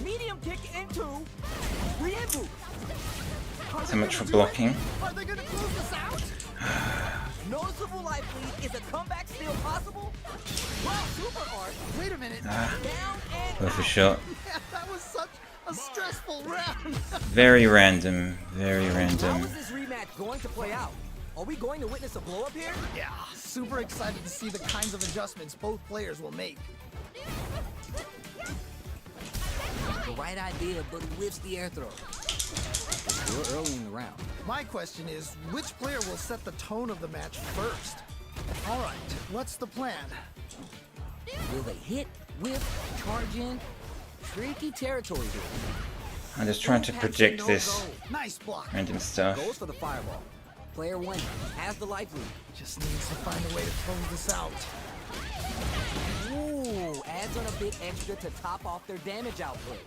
Medium kick into Riembu. Are So they much gonna for do blocking. it? Are they going to close this out? Noticeable life lead. Is a comeback still possible? Wow, super art. Wait a minute. Down and Worth a out. shot. Yeah, that was such a stressful round. Very random. Very How random. is this rematch going to play out? Are we going to witness a blow up here? Yeah, super excited to see the kinds of adjustments both players will make. The right idea, but whiffs the air throw. It's still early in the round. My question is, which player will set the tone of the match first? All right, what's the plan? Will they hit, whiff, charge in? Tricky territory here. I'm just trying to predict this Nice block. random stuff. Goes for the fireball. Player 1 has the life lead. Just needs to find a way to close this out. Ooh, adds on a bit extra to top off their damage output.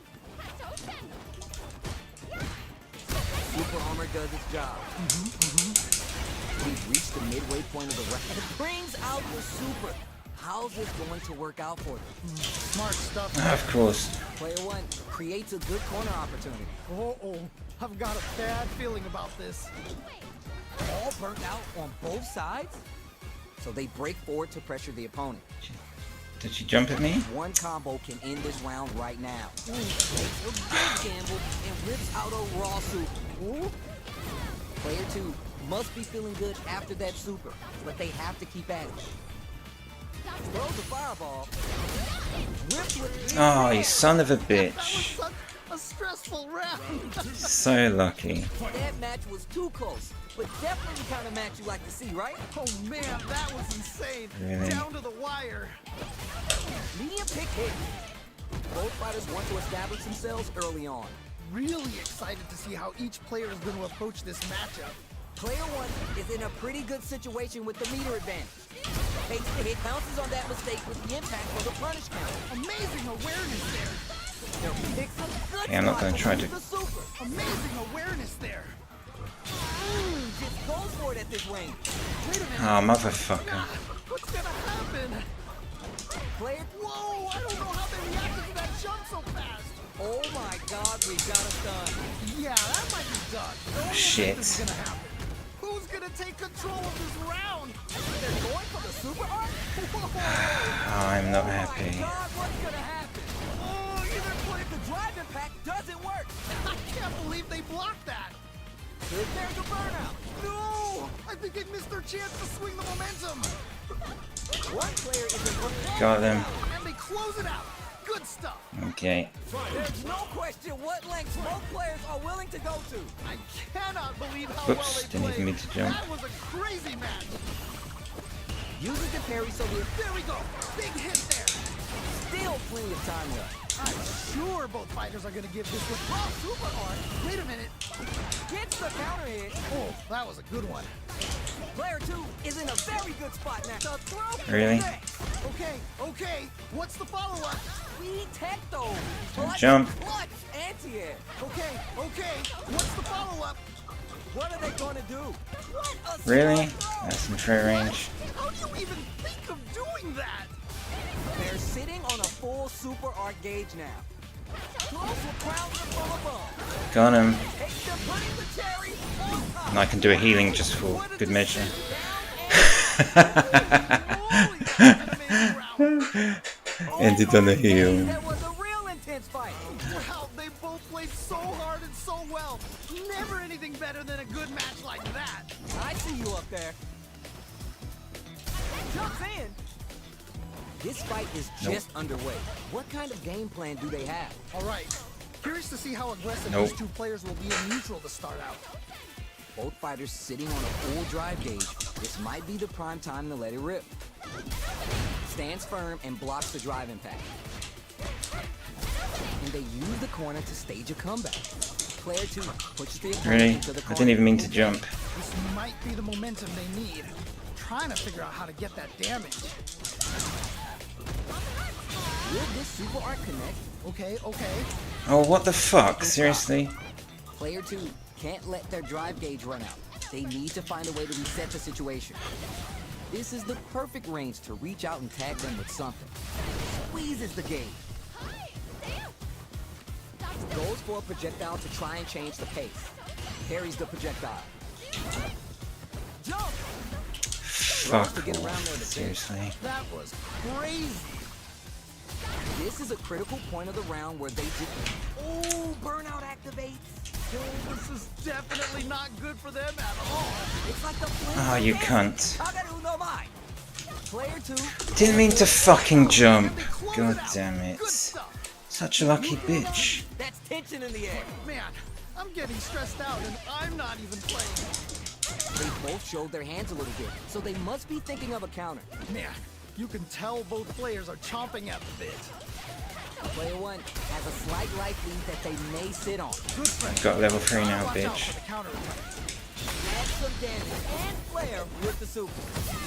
Super armor does its job. We've reached the midway point of the round. It brings out the super. How's this going to work out for them? Smart stuff. Of course. Player 1 creates a good corner opportunity. Uh-oh, I've got a bad feeling about this. All burnt out on both sides? So they break forward to pressure the opponent. Did she jump at me? One combo can end this round right now. Takes a big gamble and rips out a raw super. Player 2 must be feeling good after that super, but they have to keep at it. Throws the fireball. Whips with Oh, you son of a That bitch. was such a stressful round. So lucky. That match was too close, but definitely the kind of match you like to see, right? Oh man, that was insane. Really? Down to the wire. Medium pick hit. Both fighters want to establish themselves early on. Really excited to see how each player is going to approach this matchup. Player 1 is in a pretty good situation with the meter advantage. Takes the hit, bounces on that mistake with the impact for the punish count. Amazing awareness there. Picks a good Okay, I'm not gonna spot try use to- the super. Amazing awareness there. Just goes for it at this range. Wait a minute. Oh, motherfucker. What's gonna happen? Player, Whoa, I don't know how they reacted to that jump so fast. oh my God, we got a stun. Yeah, that might be done. No Shit. This is gonna happen. Who's gonna take control of this round? They're going for the super arc. Oh, I'm not happy. God, what's gonna happen? Oh, either play The drive impact doesn't work. I can't believe they blocked that. There's a burnout. No, I think they missed their chance to swing the momentum. One player is in Got them. And they close it out. Good stuff. Okay. There's no question what lengths both players are willing to go to. I cannot believe how Oops, well they didn't even played. mean to jump. That was a crazy match. Uses the parry, so we're There we go. Big hit there. still plenty of time left. I'm sure both fighters are going to give this one. Oh, super hard. Wait a minute. Gets the counter hit. Oh, that was a good one. Player 2 is in a very good spot now. The throw Really? next. Okay. What's the follow-up? Sweet tech though. Don't Clutch, jump. Clutch anti-air. Okay. What's the follow-up? What are they gonna do? What a Really? smart throw. That's in fair range. How do you even think of doing that? They're sitting on a full super arc gauge now. Close with crowns from above. Got him. Takes them, putting the cherry on top. And I can do a healing just for What a good measure. decision. Down Holy, that was an amazing round. Ended on a and heel. that was a real intense fight. Wow, they both played so hard and so well. Never anything better than a good match like that. I see you up there. Jumps in. This fight is just underway. What kind of game plan do they have? All right. Curious to see how aggressive Nope. these two players will be in neutral to start out. Both fighters sitting on a full drive gauge. This might be the prime time to let it rip. Stands firm and blocks the drive impact. And they use the corner to stage a comeback. Player 2 pushes the opponent Really? into the I corner. didn't even mean to jump. This might be the momentum they need. Trying to figure out how to get that damage. Will this super arc connect? Okay. Oh, what the fuck? Seriously? Player 2 can't let their drive gauge run out. They need to find a way to reset the situation. This is the perfect range to reach out and tag them with something. Squeezes the gauge. Goes for a projectile to try and change the pace. Parries the projectile. Jump! Fuck off. Seriously. That was crazy. This is a critical point of the round where they just... Oh, burnout activates. Oh, this is definitely not good for them at all. It's like the Oh, you cunt. Kagaru no Mai. Player 2. Didn't mean to fucking jump. And they close God out. damn it. Good stuff. Such a lucky bitch. That's tension in the air. Man, I'm getting stressed out and I'm not even playing. They both showed their hands a little bit, so they must be thinking of a counter. Man, you can tell both players are chomping at the bit. Player 1 has a slight life lead that they may sit on. Good friend. Got level 3 now, Watch out bitch. for the counter attack. Add some damage and flair with the super.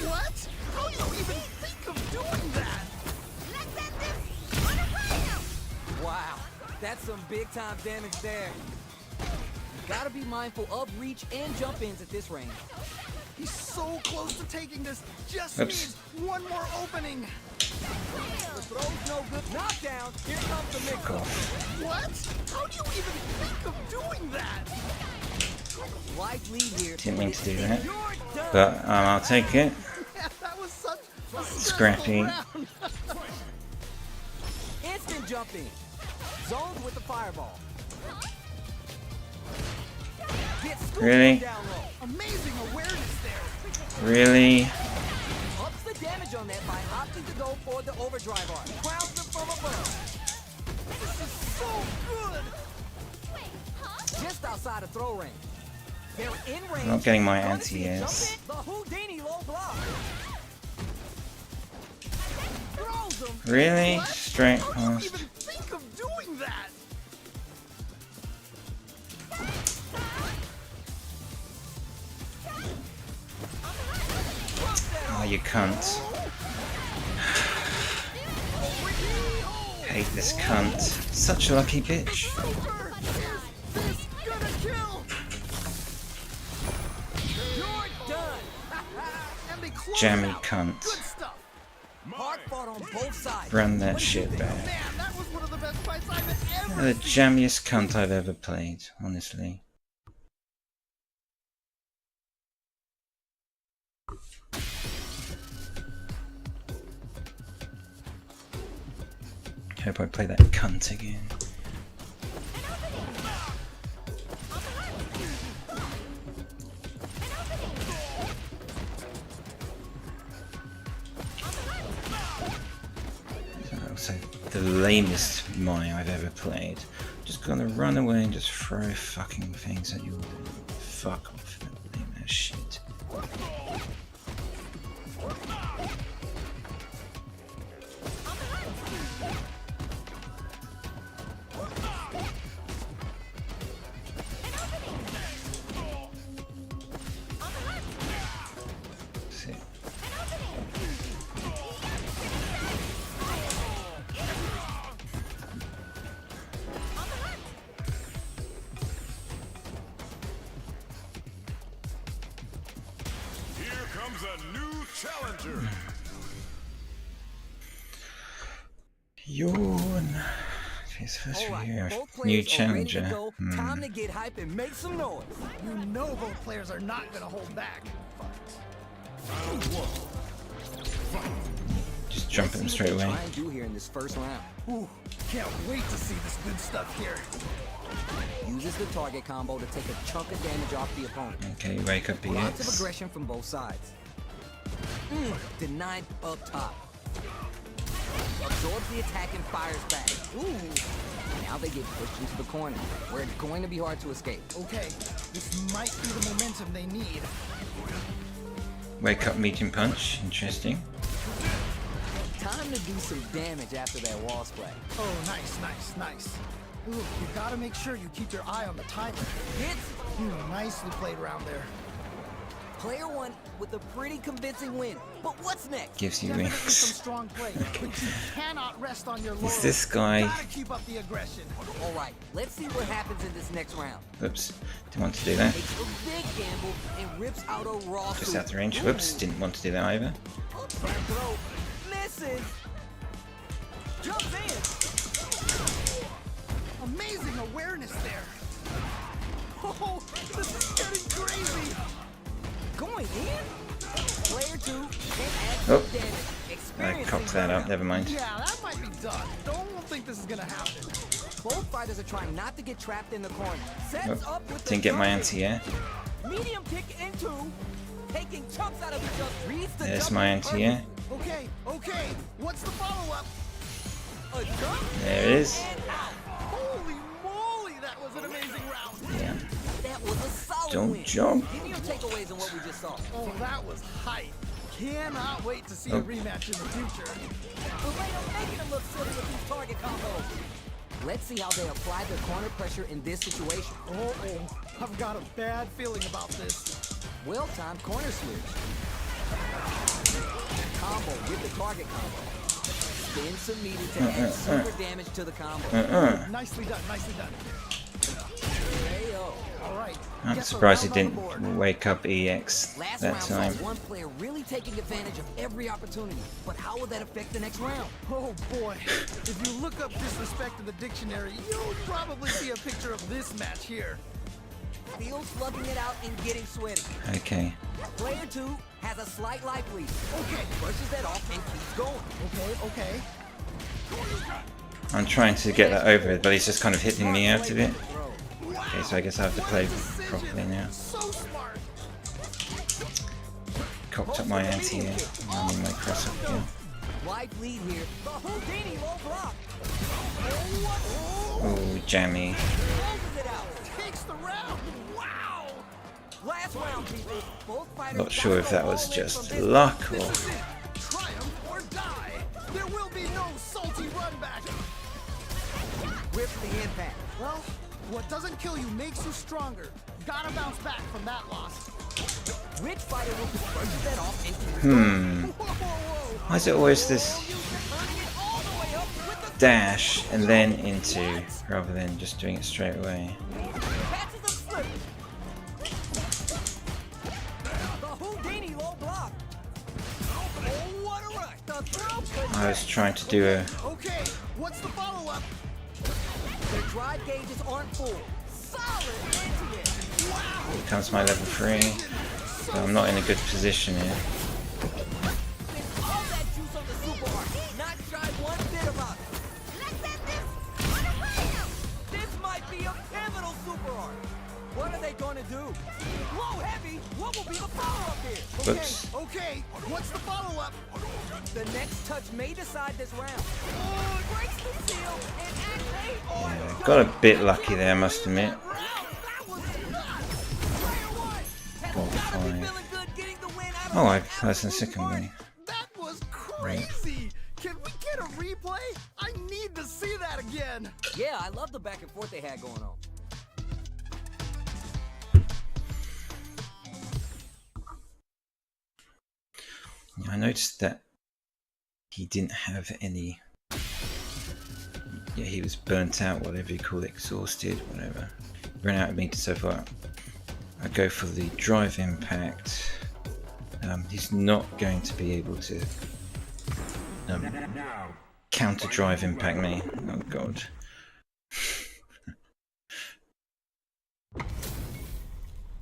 What? How do you even think of doing that? Let's end this on a radio. Wow, that's some big time damage there. You gotta be mindful of reach and jump ins at this range. He's so close to taking this. Just Oops. needs one more opening. The throw's no good. Knockdown, here comes the mix Fuck up. off. What? How do you even think of doing that? Life lead here. Didn't mean to do that. You're done. But I'll take it. Man, that was such a Scrappy. stressful round. Instant jumping. Zoned with the fireball. Get scooped Really? down low. Amazing awareness there. Really? Ups the damage on that by opting to go for the overdrive arc. Crowns them from above. This is so good. Just outside of throw range. They're in range. Not getting my Gonna see a anti-airs. jump in, the Houdini low block. Throws them. Really? What? Straight How do you past. even think of doing that? Oh, you cunt. Hate this cunt. Such a lucky bitch. Super! This gonna kill! You're done. And they close Jammy out. cunt. Good stuff. Hard fought on both sides. Run that shit back. Man, that was one of the best fights I've ever The seen. jammiest cunt I've ever played, honestly. Hope I play that cunt again. Also, the lamest Mai I've ever played. Just gonna run away and just throw fucking things at you. Fuck off, that lame ass shit. See. Here comes a new challenger. Yawn. It's first All right, year. both New players are ready to challenger. go. Time to get hype and make some noise. You know both players are not gonna hold back. Just jump at them straight away. Try and do here in this first round. Ooh, can't wait to see this good stuff here. Uses the target combo to take a chunk of damage off the opponent. Okay, wake up Lots of BX. aggression from both sides. Denied up top. Absorbs the attack and fires back. Ooh. Now they get pushed into the corner, where it's going to be hard to escape. Okay, this might be the momentum they need. Wake up medium punch. Interesting. Time to do some damage after that wall splat. Oh, nice. Ooh, you gotta make sure you keep your eye on the timer. Hits Nicely played around there. player 1 with a pretty convincing win. But what's next? Gives you Definitely some wings. strong play, but you cannot rest on your laurels. this guy- Gotta keep up the aggression. All right, let's see what happens in this next round. Whoops. Didn't want to do that. Takes a big gamble and rips out a raw Just super. out the range. Ooh. Whoops. Didn't want to do that either. Back throw. Misses. Jumps in. Amazing awareness there. Oh, this is getting crazy. Going in. Player 2 can add Oh. some damage. I Experiencing cocked that up. burnout. Never mind. Yeah, that might be done. Don't think this is gonna happen. Both fighters are trying not to get trapped in the corner. Sets Oh, up with didn't the get my jump anti-air. kick. Medium kick into. Taking chunks out of each other. Reads the There's jump my perfectly. anti-air. Okay. What's the follow-up? A jump. There it is. And out. Holy moly, that was an amazing round. Yeah. That was a solid Don't win. jump. Give me your takeaways on what we just saw. Oh, that was hype. Cannot wait to see a Oh. rematch in the future. Elena making them look silly with these target combos. Let's see how they apply their corner pressure in this situation. Oh, I've got a bad feeling about this. Well-timed corner switch. Combo with the target combo. Spin some meter to add super damage to the combo. Nicely done. KO. All right. I'm Guess a surprised he round on the board. didn't wake up EX Last that round time. saw one player really taking advantage of every opportunity. But how will that affect the next round? Oh boy, if you look up disrespect in the dictionary, you'll probably see a picture of this match here. Feels slugging it out and getting sweaty. Okay. Player 2 has a slight life lead. Okay, Brushes that off and keeps going. okay. I'm trying to get that over, but he's just kind of hitting me out of it. Throw. Okay, so I guess I have to play Decision. properly now. So smart. Cocked up my anti-air. I need my cross up here. Life lead here. The Houdini low block. Oh, jammy. Closes it out. Takes the round. Wow. Last round, people. Both fighters Not sure if that was all in just from this. luck or... This is it. Triumph or die. There will be no salty run back. Whips the impact. Well, what doesn't kill you makes you stronger. Gotta bounce back from that loss. Which fighter will just brushes that off and keeps Whoa. Why is it always this turning it all the way up with the dash and then into, rather than just doing it straight away? patches of slip. The Houdini low block. Oh, what a rush. The throw. I was trying to do a... Okay, what's the follow-up? Their drive gauges aren't full. Solid into it. Wow. Here comes my level 3. So I'm not in a good position here. Spent all that juice on the super art. Not shy one bit about it. Let's have this on the radio. This might be a pivotal super art. What are they gonna do? Low heavy. What will be the follow-up here? Whoops. Okay, what's the follow-up? The next touch may decide this round. Oh, it breaks the seal and activates. Yeah, got a bit lucky there, I must admit. Round. That was Player 1 has Gotta be gotta be fine. feeling good getting the win out of Oh, I this passed the absolute second party. one. That was crazy. Can we get a replay? I need to see that again. Yeah, I love the back and forth they had going on. I noticed that he didn't have any... Yeah, he was burnt out, whatever you call it, exhausted, whatever. Ran out of meters so far. I go for the drive impact. He's not going to be able to counter drive impact me. Oh god.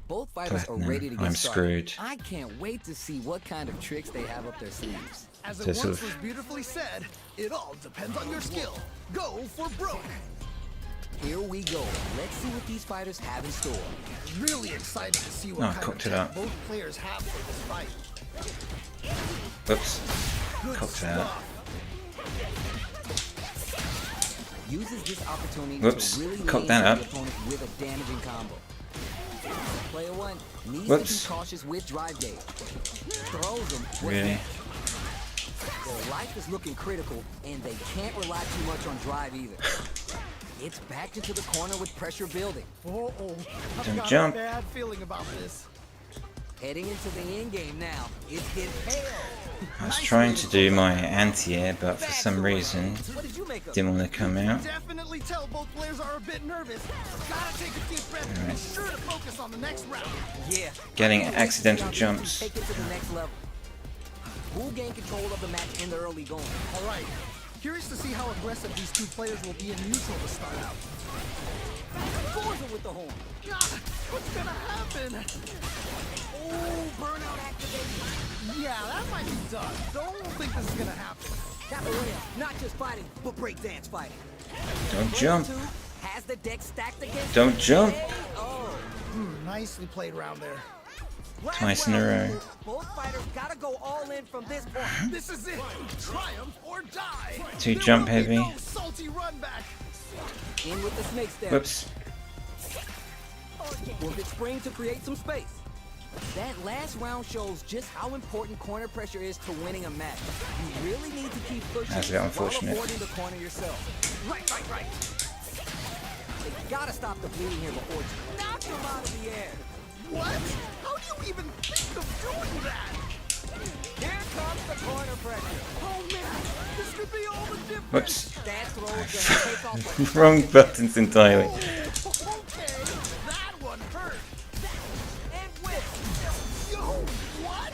Both fighters are ready to get I'm started. screwed. I can't wait to see what kind of tricks they have up their sleeves. As So it sort once of- was beautifully said, it all depends on your skill. Go for broke. Here we go. Let's see what these fighters have in store. Really excited to see what Oh, kind of cocked it tech up. both players have for this fight. Oops. Good Cocked it out. stuff. Uses this opportunity Whoops. to really Cock lay that into up. the opponent with a damaging combo. Player 1 needs Whoops. to be cautious with drive gauge. Throws them. with Really? that. Their life is looking critical, and they can't rely too much on drive either. It's backed into the corner with pressure building. I've Don't got jump. a bad feeling about this. Heading into the end game now. It's hit tail. I was trying to do my anti-air, but for some reason What did you make of it? didn't want to come out. Definitely tell both players are a bit nervous. Gotta take a deep breath and be sure to focus on the next round. Yeah. Getting I can't wait to see accidental how these jumps. two Take it to the next level. Who'll gain control of the match in the early going? All right. Curious to see how aggressive these two players will be in neutral to start out. Scores him with the horn. God, what's gonna happen? Oh, burnout activation. Yeah, that might be done. Don't think this is gonna happen. Capoeira, not just fighting, but breakdance fighting. Don't Player jump. 2 has the deck stacked against Don't you. jump. KO. Nicely played round there. Last Twice in a round, row. both fighters gotta go all in from this point. This is it. Triumph or die. Too There jump will be heavy. no salty run back. In with the snake step. Whoops. With its spring to create some space. That last round shows just how important corner pressure is to winning a match. You really need to keep pushing That's a bit unfortunate. while avoiding the corner yourself. Right. You gotta stop the bleeding here before you knock him out of the air. What? How do you even think of doing that? Here comes the corner pressure. Oh man, this could be all the difference. Whoops. That throw is gonna take off a Wrong buttons entirely. Oh, okay, that one hurt. and whip. Yo, what?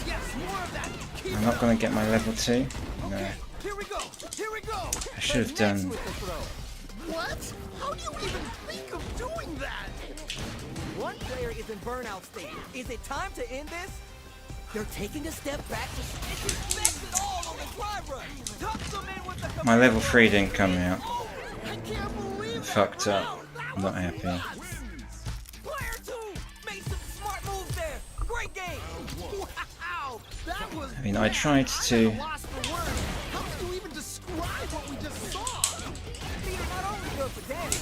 Yes, more of that. Keep I'm not going to get my level 2. No. Okay, here we go. I should have done. With the throw. What? How do you even think of doing that? One player is in burnout state. Is it time to end this? They're taking a step back to disrespect it all on the drive rush. Tuck them in with the My level 3 didn't come out. I can't believe that. Fucked up. Wow, that I'm not was happy. nuts. Player 2 made some smart moves there. Great game. Wow, that was. I mean, I tried to. I'm lost for words. How can you even describe what we just saw? These are not only good for damage.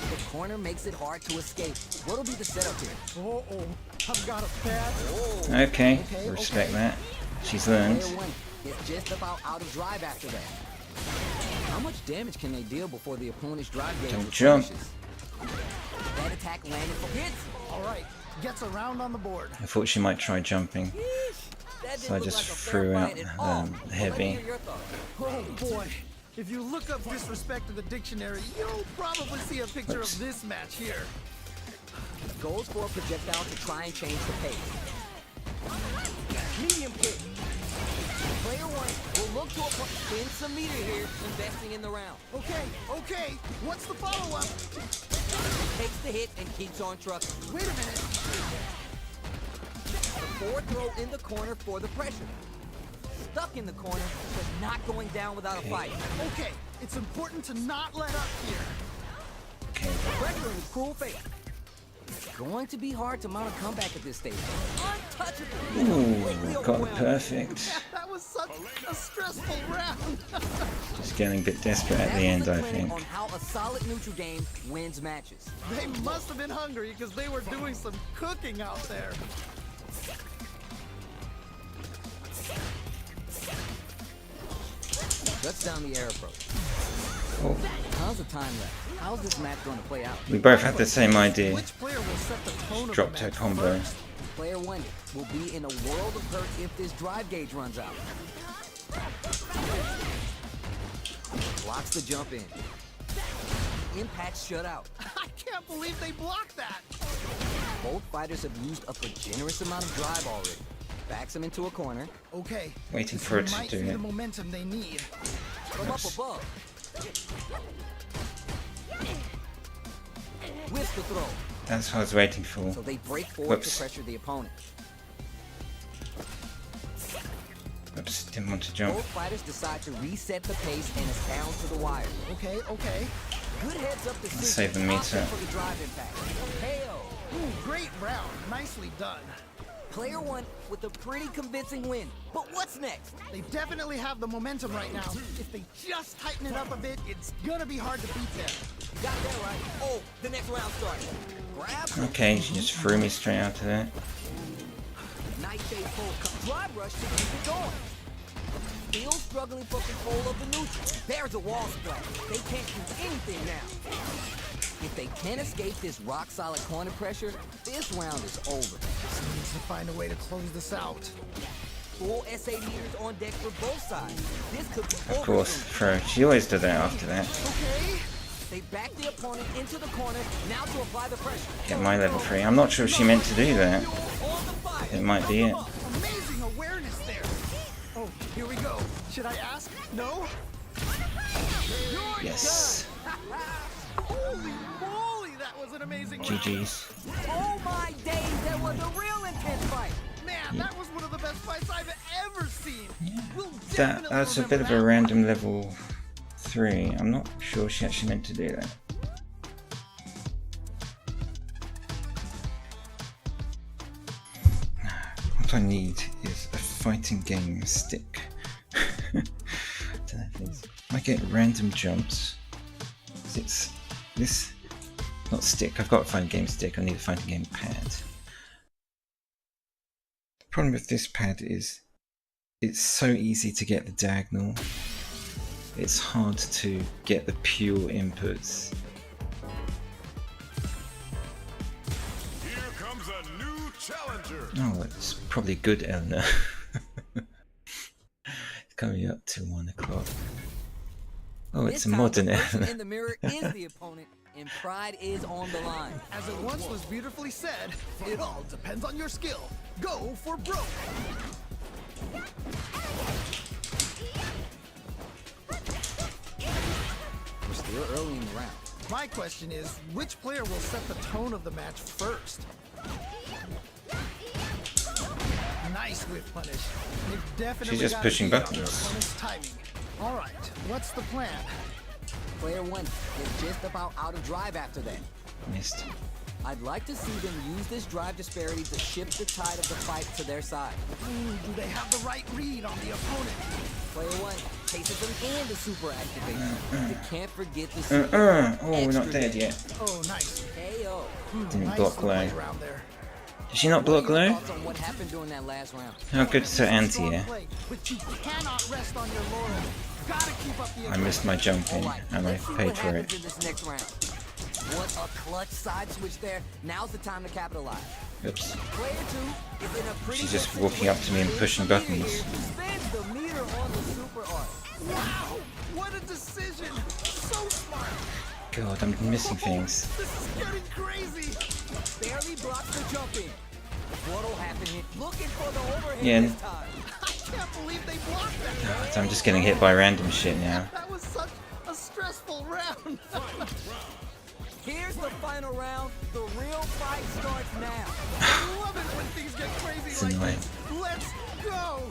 The corner makes it hard to escape. What'll be the setup here? Oh, I've got a bad. Okay, Okay, respect okay. that. She's learned. Player 1 is just about out of drive after that. How much damage can they deal before the opponent's drive gauge Don't jump. replenishes? That attack landed for hits. All right, gets a round on the board. I thought she might try jumping. That So I didn't look just like a threw fair out fight at all. the Well, let me heavy. hear your thoughts. Oh boy. If you look up disrespect in the dictionary, you'll probably see a picture Oops. of this match here. Goes for a projectile to try and change the pace. Medium kick. Player 1 will look to spin some meter here, investing in the round. Okay, what's the follow-up? Takes the hit and keeps on trucking. Wait a minute. The forward throw in the corner for the pressure. Stuck in the corner, but not going down without a fight. Okay, it's important to not let up here. Okay, Pressure in his cruel face. It's going to be hard to mount a comeback at this stage. Untouchable. Completely ooh, got it overwhelmed. perfect. That was such a stressful round. Just getting a bit desperate at That the was end, a I clinic think. on how a solid neutral game wins matches. They must have been hungry because they were doing some cooking out there. Shuts down the air approach. Oh, How's the time left? How's this match going to play out? we both had the same idea. Which player will set the tone of Dropped the her match combo. first? Player 1 will be in a world of hurt if this drive gauge runs out. Blocks the jump in. Impact's shut out. I can't believe they blocked that. Both fighters have used up a generous amount of drive already. Backs him into a corner. Okay. Waiting this for it to might do be it. the momentum they need. From up above. Whips the throw. That's what I was waiting for. So they break forward Whoops. to pressure the opponent. Oops, didn't want to jump. Both fighters decide to reset the pace and it's down to the wire. Okay. Good heads up decision. Save the meter. For the drive impact. KO. Ooh, great round. Nicely done. Player 1 with a pretty convincing win. But what's next? They definitely have the momentum right now. If they just tighten it up a bit, it's gonna be hard to beat them. Got that right. Oh, the next round starts. Grab. Okay, she just threw me straight out of there. Nightshade full drive rush to keep it going. Still struggling for control of the neutral. There's a wall splash. They can't do anything now. If they can't escape this rock-solid corner pressure, this round is over. Just needs to find a way to close this out. Full SA meters on deck for both sides. This could be Of over course, soon. throw. She always does that after that. Okay. They back the opponent into the corner, now to apply the pressure. Get my level 3. I'm not sure if she meant to do that. On the fire. It might be it. Amazing awareness there. Oh, here we go. Should I ask? No? Yes. Holy moly, that was an amazing round. GG's. Oh my days, that was a real intense fight. Man, that was one of the best fights I've ever seen. scene. Yeah. We'll That's a definitely bit of a remember random level 3. I'm not sure she actually meant to do that. What I need is a fighting game stick. Don't know if it's- I get random jumps. It's this, not stick. I've got a fighting game stick. I need a fighting game pad. The problem with this pad is it's so easy to get the diagonal. It's hard to get the pure inputs. Here comes a new challenger. Oh, it's probably good, Elena. It's coming up to 1 o'clock. Oh, it's This a time, modern the person Elena. in the mirror is the opponent, and pride is on the line. As it once was beautifully said, it all depends on your skill. Go for broke. We're still early in the round. My question is, which player will set the tone of the match first? Nice whip punish. They've definitely She's just got a pushing beat on buttons. their opponent's timing. All right, what's the plan? Player 1 is just about out of drive after that. Missed. I'd like to see them use this drive disparity to shift the tide of the fight to their side. Do they have the right read on the opponent? Player 1 chases them and the super activation. You can't forget the super Oh, we're not extra dead damage. yet. Oh, nice. KO. Didn't Nicely block low. played around there. Did she not block What are your low? thoughts on what happened during that last round? How good's her Strong anti-air? play, but you cannot rest on your laurels. Gotta keep up the I missed my jumping Alright, and I let's see paid what for happens it. in this next round. What a clutch side switch there. Now's the time to capitalize. Oops. Player 2 is in a pretty She's good just walking up to me and situation. pushing Spins the buttons. meter here, spins the meter on the super art. Wow, what a decision. So smart. God, I'm missing things. This is getting crazy. Barely blocks the jump in. What'll happen here? Looking for the overhead Yeah. this time. I can't believe they blocked that. God, I'm just getting hit by random shit now. That was such a stressful round. Here's the final round. The real fight starts now. I love it when things get crazy It's like annoying. this. Let's go.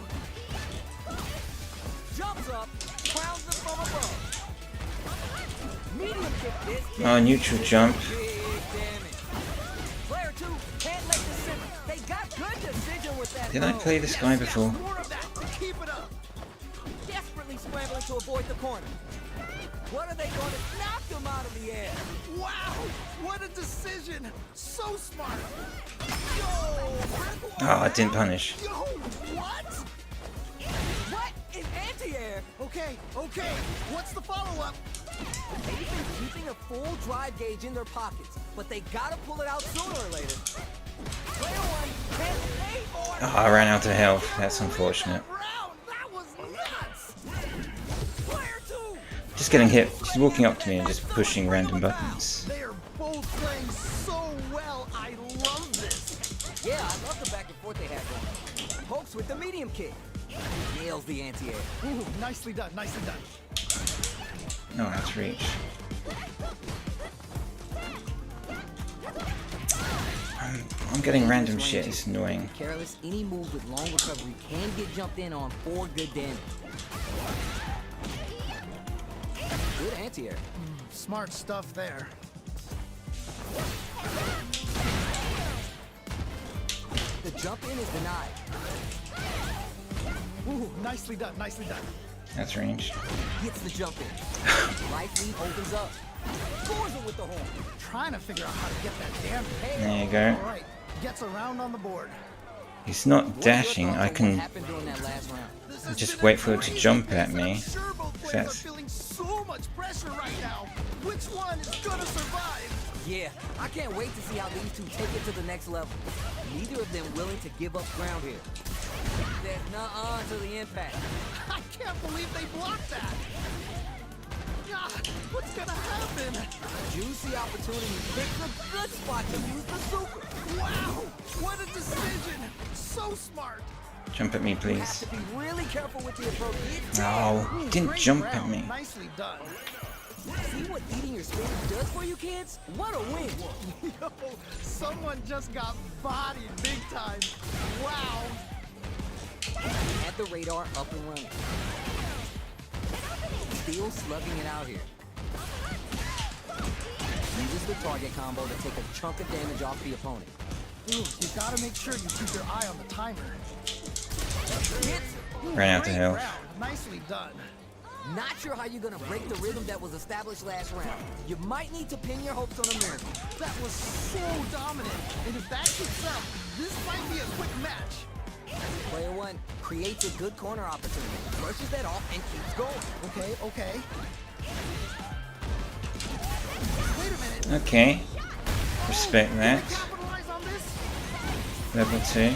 Jumps up, crowns them from above. Medium kick this kick. Oh, neutral jump. Big damage. Player 2 can't let this simmer. They got good decision with that. Did I throw. play this guy before? More of that. Keep it up. Desperately scrambling to avoid the corner. What are they going to knock them out of the air? Wow, what a decision. So smart. Yo. Oh, I didn't punish. Yo, what? What is anti-air? Okay, what's the follow-up? They've been keeping a full drive gauge in their pockets, but they gotta pull it out sooner or later. Player 1 can't pay for it. Oh, I ran out of health. That's unfortunate. Round, that was nuts. Player 2. Just getting hit. She's walking up to me and just pushing random buttons. They are both playing so well. I love this. Yeah, I love the back and forth they have going. Pokes with the medium kick. Nails the anti-air. Ooh, nicely done, nicely done. No, that's reach. I'm getting random shit. It's annoying. Careless, any move with long recovery can get jumped in on for good damage. Good anti-air. Smart stuff there. The jump in is denied. Ooh, nicely done, nicely done. That's ranged. Gets the jump in. Right lead opens up. Scores it with the horn. Trying to figure out how to get that damn There you go. All right, gets around on the board. He's not What are your dashing. thoughts I on what can happened during that last round? This has just been wait a for it to crazy jump pace, at and me. I'm sure both players That's- are feeling so much pressure right now. Which one is gonna survive? Yeah, I can't wait to see how these two take it to the next level. Neither of them willing to give up ground here. There's nuh-uh to the impact. I can't believe they blocked that. God, what's gonna happen? Juicy opportunity. Picks a good spot to use the super. Wow, what a decision. So smart. Jump at me, You have please. to be really careful with the approach. It's No, he didn't Great jump at round. me. Nicely done. See what eating your spinach does for you kids? What a win! Yo, someone just got bodied big time. Wow. Had the radar up and running. Still slugging it out here. Uses the target combo to take a chunk of damage off the opponent. Ooh, you gotta make sure you keep your eye on the timer. Hits. Ran out of Great health. round. Nicely done. Not sure how you're gonna break the rhythm that was established last round. You might need to pin your hopes on a miracle. That was so dominant. And if that keeps up, this might be a quick match. Player one creates a good corner opportunity, brushes that off, and keeps going. Okay, okay. Wait a minute. Okay. Respect Can that. I capitalize on this? Level 2.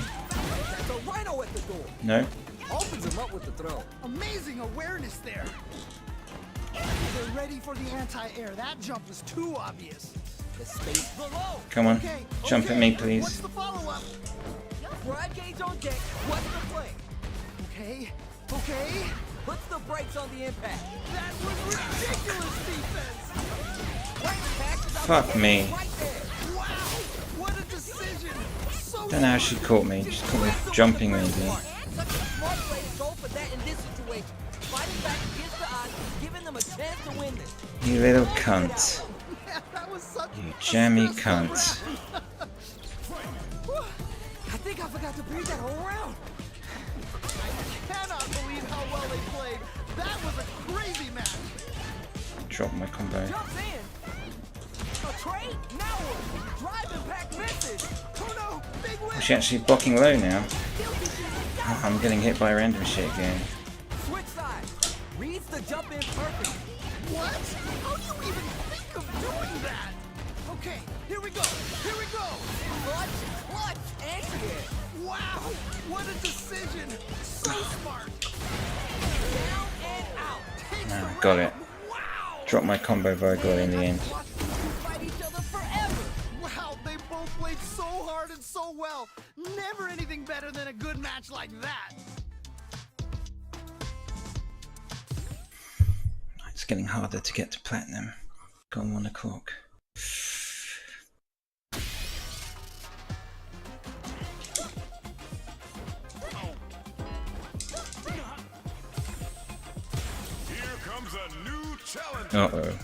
That's a rhino at the door. No. Opens him up with the throw. Amazing awareness there. They're ready for the anti-air. That jump was too obvious. The space below. Come on. Okay, Jump okay. at me, What's please. the follow-up? Drive gauge on deck. What's the play? Okay, okay. Puts the brakes on the impact. That was ridiculous defense. Right impact is out Fuck the me. gate, right there. Wow, what a decision. So Don't know how she caught me. Just caught me jumping maybe. Such a smart play to go for that in this situation. Fighting back against the odds, giving them a chance to win this. You little cunt. yeah, that was such You a jammy stressful cunt. round. I think I forgot to breathe that whole round. I cannot believe how well they played. That was a crazy match. Drop my combo. Jumps in. A trade? Now what? Drive impact misses. Oh no, big win. She's actually blocking low now. Oh, I'm getting hit by random shit again. Switch sides. Reads the jump in perfect. What? How do you even think of doing that? Okay, here we go. Here we go. Clutch, and she is. Wow, what a decision. So smart. Down and out. Takes Ah, the got round. it. Wow. Drop my combo very good in the end. Watch these two fight each other forever. Wow, they both played so hard and so well. Never anything better than a good match like that. It's getting harder to get to platinum. Gone 1 o'clock. Here comes a new challenger. Uh-oh.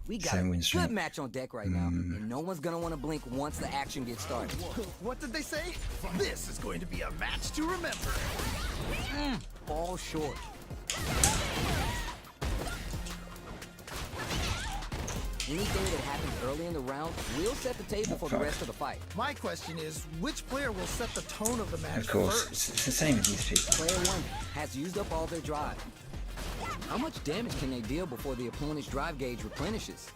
We got Same a win good streak. match on deck right now, and no one's gonna want to blink once the action gets started. What did they say? This is going to be a match to remember. Fall short. Anything that happens early in the round will set the table for the rest of the fight. My question is, which player will set the tone of the match Of course. first? It's the same with these people. Player one has used up all their drive. How much damage can they deal before the opponent's drive gauge replenishes?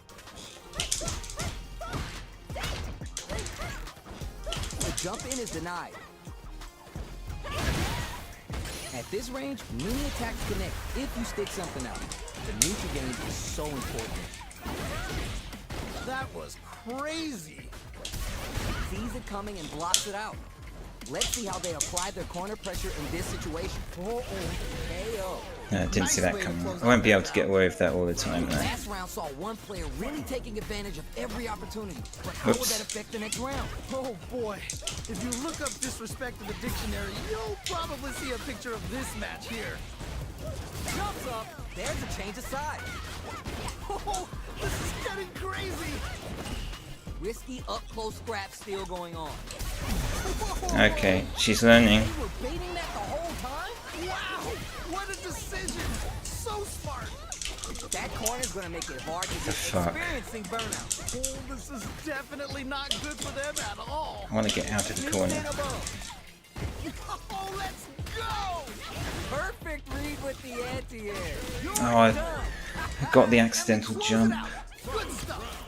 The jump in is denied. At this range, many attacks connect if you stick something out. The neutral game is so important. That was crazy. Sees it coming and blocks it out. Let's see how they apply their corner pressure in this situation. KO. No, I didn't see that coming. I won't be able to get away with that all the time though. Last round saw one player really taking advantage of every opportunity. But how will Oops. that affect the next round? Oh boy. If you look up disrespect in the dictionary, you'll probably see a picture of this match here. Jumps up. There's a change of side. Oh, this is getting crazy. Risky up-close scrap still going on. Okay, she's learning. They were baiting that the whole time? Wow, what a decision. So smart. That corner's gonna make it hard to The get fuck? experiencing burnout. Oh, this is definitely not good for them at all. I want to get out of the corner. New above. Oh, let's go. Perfect read with the anti-air. Oh, I got the accidental Close jump. it out. Good stuff.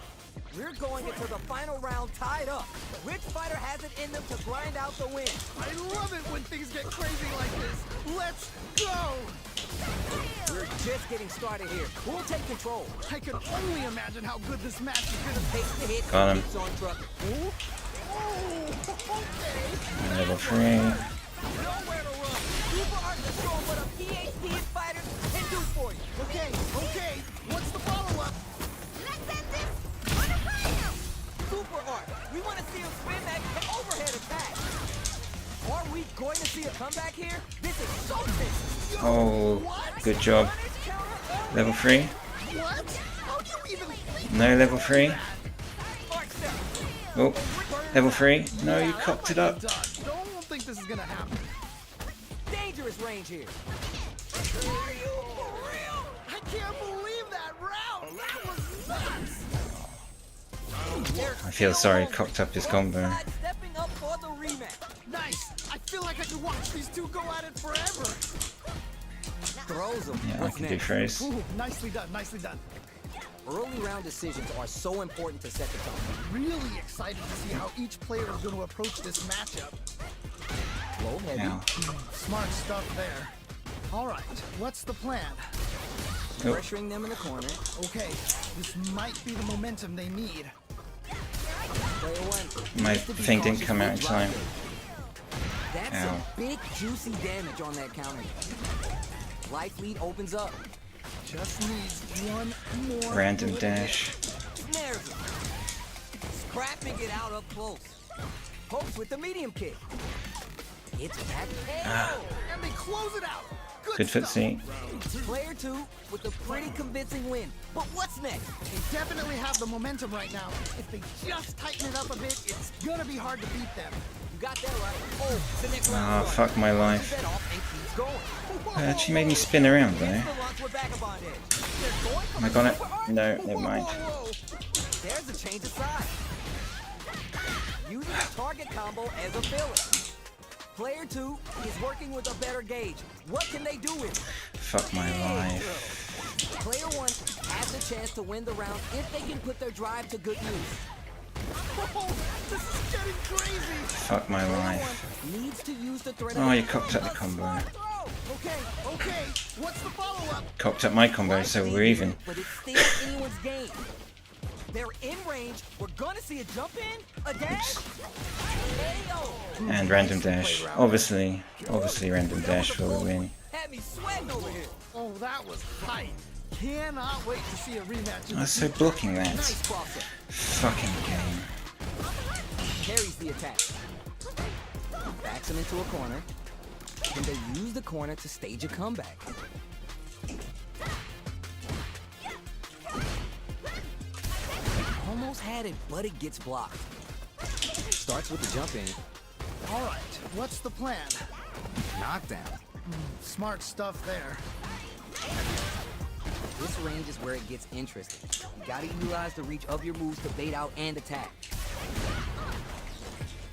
We're going into the final round tied up. Which fighter has it in them to grind out the win? I love it when things get crazy like this. Let's go. We're just getting started here. Who'll take control? I can only imagine how good this match is going to be. Takes the hit, Got him. keeps on trucking. Oh, okay. Level 3. Nowhere to run. Super Art to show 'em what a PhD fighter can do for you. Okay, okay. What's the follow-up? Let's end this on a high note. Super Art, we want to see him spin going to see a comeback here? This is so tense. Oh, good job. Level 3. What? How do you even think No level 3. Arc step. Oh, level 3. No, you cocked it up. done? Don't think this is gonna happen. Dangerous range here. Are you for real? I can't believe that round. That was nuts. I feel sorry, cocked up his combo. Stepping up for the rematch. Nice. I feel like I could watch these two go at it forever. Throws him. Yeah, I What's can do next? phrase. Ooh, nicely done. Nicely done. Early round decisions are so important to set the tone. Really excited to see how each player is going to approach this matchup. Low heavy. Ow. Smart stuff there. All right, what's the plan? Oh. Pressuring them in the corner. Okay, this might be the momentum they need. Player one. My needs to be thing didn't cautious come out with in drop time. kick. That's Ow. some big juicy damage on that counter. Life lead opens up. Just needs one more Random good dash. Snares him. Scrapping it out up close. Pokes with the medium kick. It's back. hit. And they close it out. Good stuff. footsie. Player two with a pretty convincing win. But what's next? They definitely have the momentum right now. If they just tighten it up a bit, it's gonna be hard to beat them. You got that right. Oh, the next round. Ah, fuck my life. That off and keeps going. That actually made me spin around though. It's the launch with Vagabond edge. They're going for Am I the gonna? super arc. No, never mind. There's a change of side. Using a target combo as a filler. Player two is working with a better gauge. What can they do with it? Fuck my life. Player one has the chance to win the round if they can put their drive to good use. Oh, this is getting crazy. Fuck my Player life. one needs to use the threat Oh, of you cocked up the a combo. smart throw. Okay, what's the follow-up? Cocked up my combo, so we're even. But it's still anyone's game. They're in range. We're gonna see a jump in, a dash. Ayo! And random dash. Obviously random dash for the win. Had me sweating over here. Oh, that was tight. Cannot wait to see a rematch. I was so blocking that. Nice crosser. Fucking game. Carries the attack. Backs him into a corner. And they use the corner to stage a comeback. Almost had it, but it gets blocked. Starts with the jump in. All right, what's the plan? Knockdown. Smart stuff there. This range is where it gets interesting. You gotta utilize the reach of your moves to bait out and attack.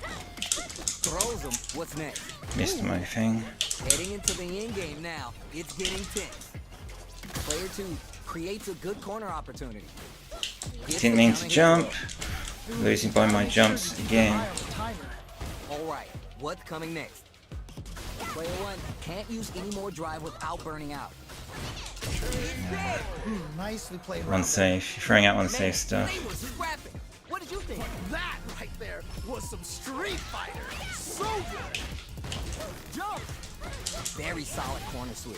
Throws him. What's next? Missed my thing. Heading into the end game now. It's getting tense. Player two creates a good corner opportunity. Gets Didn't the mean to counter hit jump. throw. Losing by my jumps again. Eye on the timer. All right, what's coming next? Player one can't use any more drive without burning out. Nicely played. Run safe. You're throwing out unsafe stuff. They were scrapping. What did you think? That right there was some Street Fighter. So good. Jump! Very solid corner switch.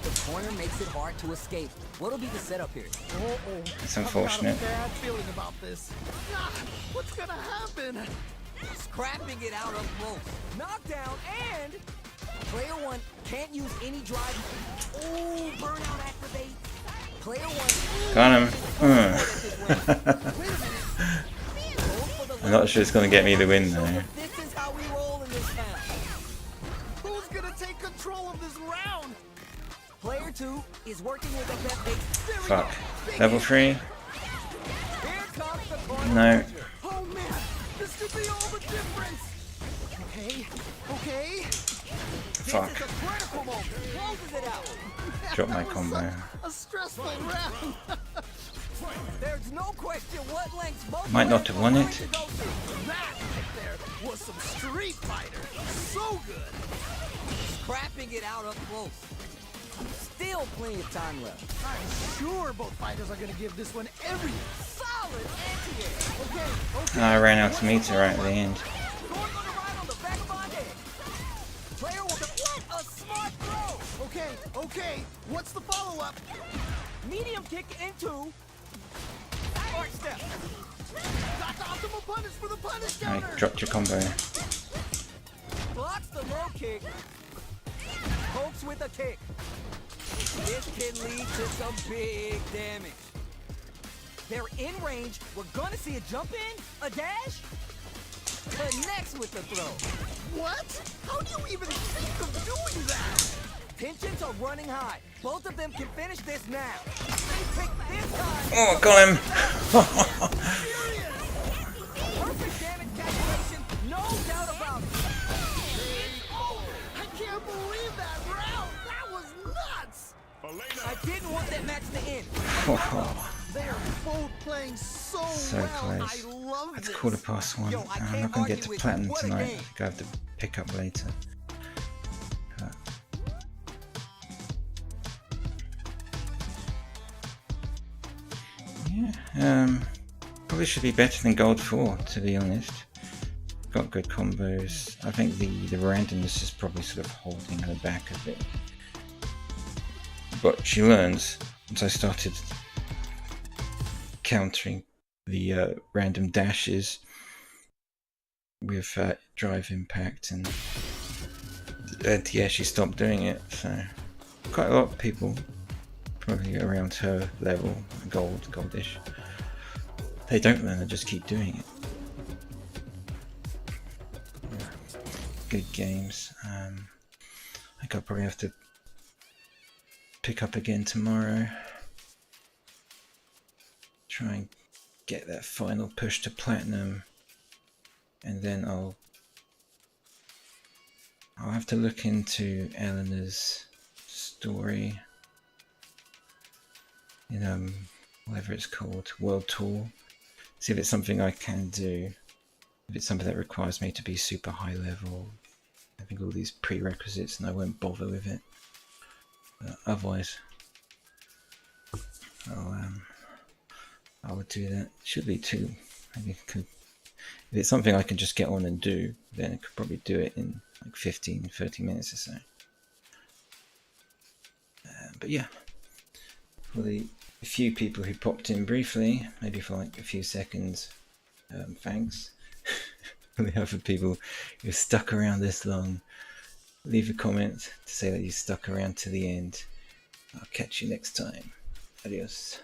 The corner makes it hard to escape. What'll be the setup here? Oh, It's I've unfortunate. got a bad feeling about this. Ah, what's gonna happen? Scrapping it out up close. Knockdown and player one can't use any drive. Ooh, burnout activate. Player one. Got him. Wait a minute. I'm not sure it's gonna get me the win though. This is how we roll in this town. Who's gonna take control of this round? Player two is working with a bet bait. There we Fuck. go. Level 3? Here comes the corner. No. Oh man, this could be all the difference. Okay. Fuck. This is a critical moment. Closes it out. Drop my That was combo. such a stressful round. There's no question what lengths both Might not players have are won willing it. to go to. That right there was some Street Fighter. So good. Scrapping it out up close. Still plenty of time left. I'm sure both fighters are gonna give this one everything. Solid anti-air. Okay. I ran out of meter right at the end. Going on the ride on the Vagabond edge. Player with a smart throw. Okay. What's the follow-up? Medium kick into arc step. Got the optimal punish for the punish I counter. dropped your combo. Blocks the low kick. Pokes with a kick. This can lead to some big damage. They're in range. We're gonna see a jump in, a dash. Connects with the throw. What? How do you even think of doing that? Tensions are running high. Both of them can finish this now. They pick this time. Oh, got him! Perfect damage calculation, no doubt about it. I can't believe that round. That was nuts. Elena, I didn't want that match to end. They are both playing so well. Close. I love It's this. 1:15. Yo, I I'm can't not gonna get argue to with you. platinum What a tonight. game. I think I have to pick up later. But yeah, probably should be better than Gold 4, to be honest. Got good combos. I think the randomness is probably sort of holding her back a bit. But she learns. Once I started countering the random dashes with drive impact, and yeah, she stopped doing it. So quite a lot of people, probably around her level, goldish, they don't learn, they just keep doing it. Yeah. Good games. I think I'll probably have to pick up again tomorrow. Try and get that final push to platinum, and then I'll have to look into Elena's story in whatever it's called, World Tour. See if it's something I can do. If it's something that requires me to be super high level, having all these prerequisites, and I won't bother with it. Otherwise, I would do that. Should be too. Maybe if it's something I can just get on and do, then I could probably do it in like 15-30 minutes or so. But yeah, for the few people who popped in briefly, maybe for like a few seconds, thanks. For the other people who stuck around this long, leave a comment to say that you stuck around to the end. I'll catch you next time. Adios.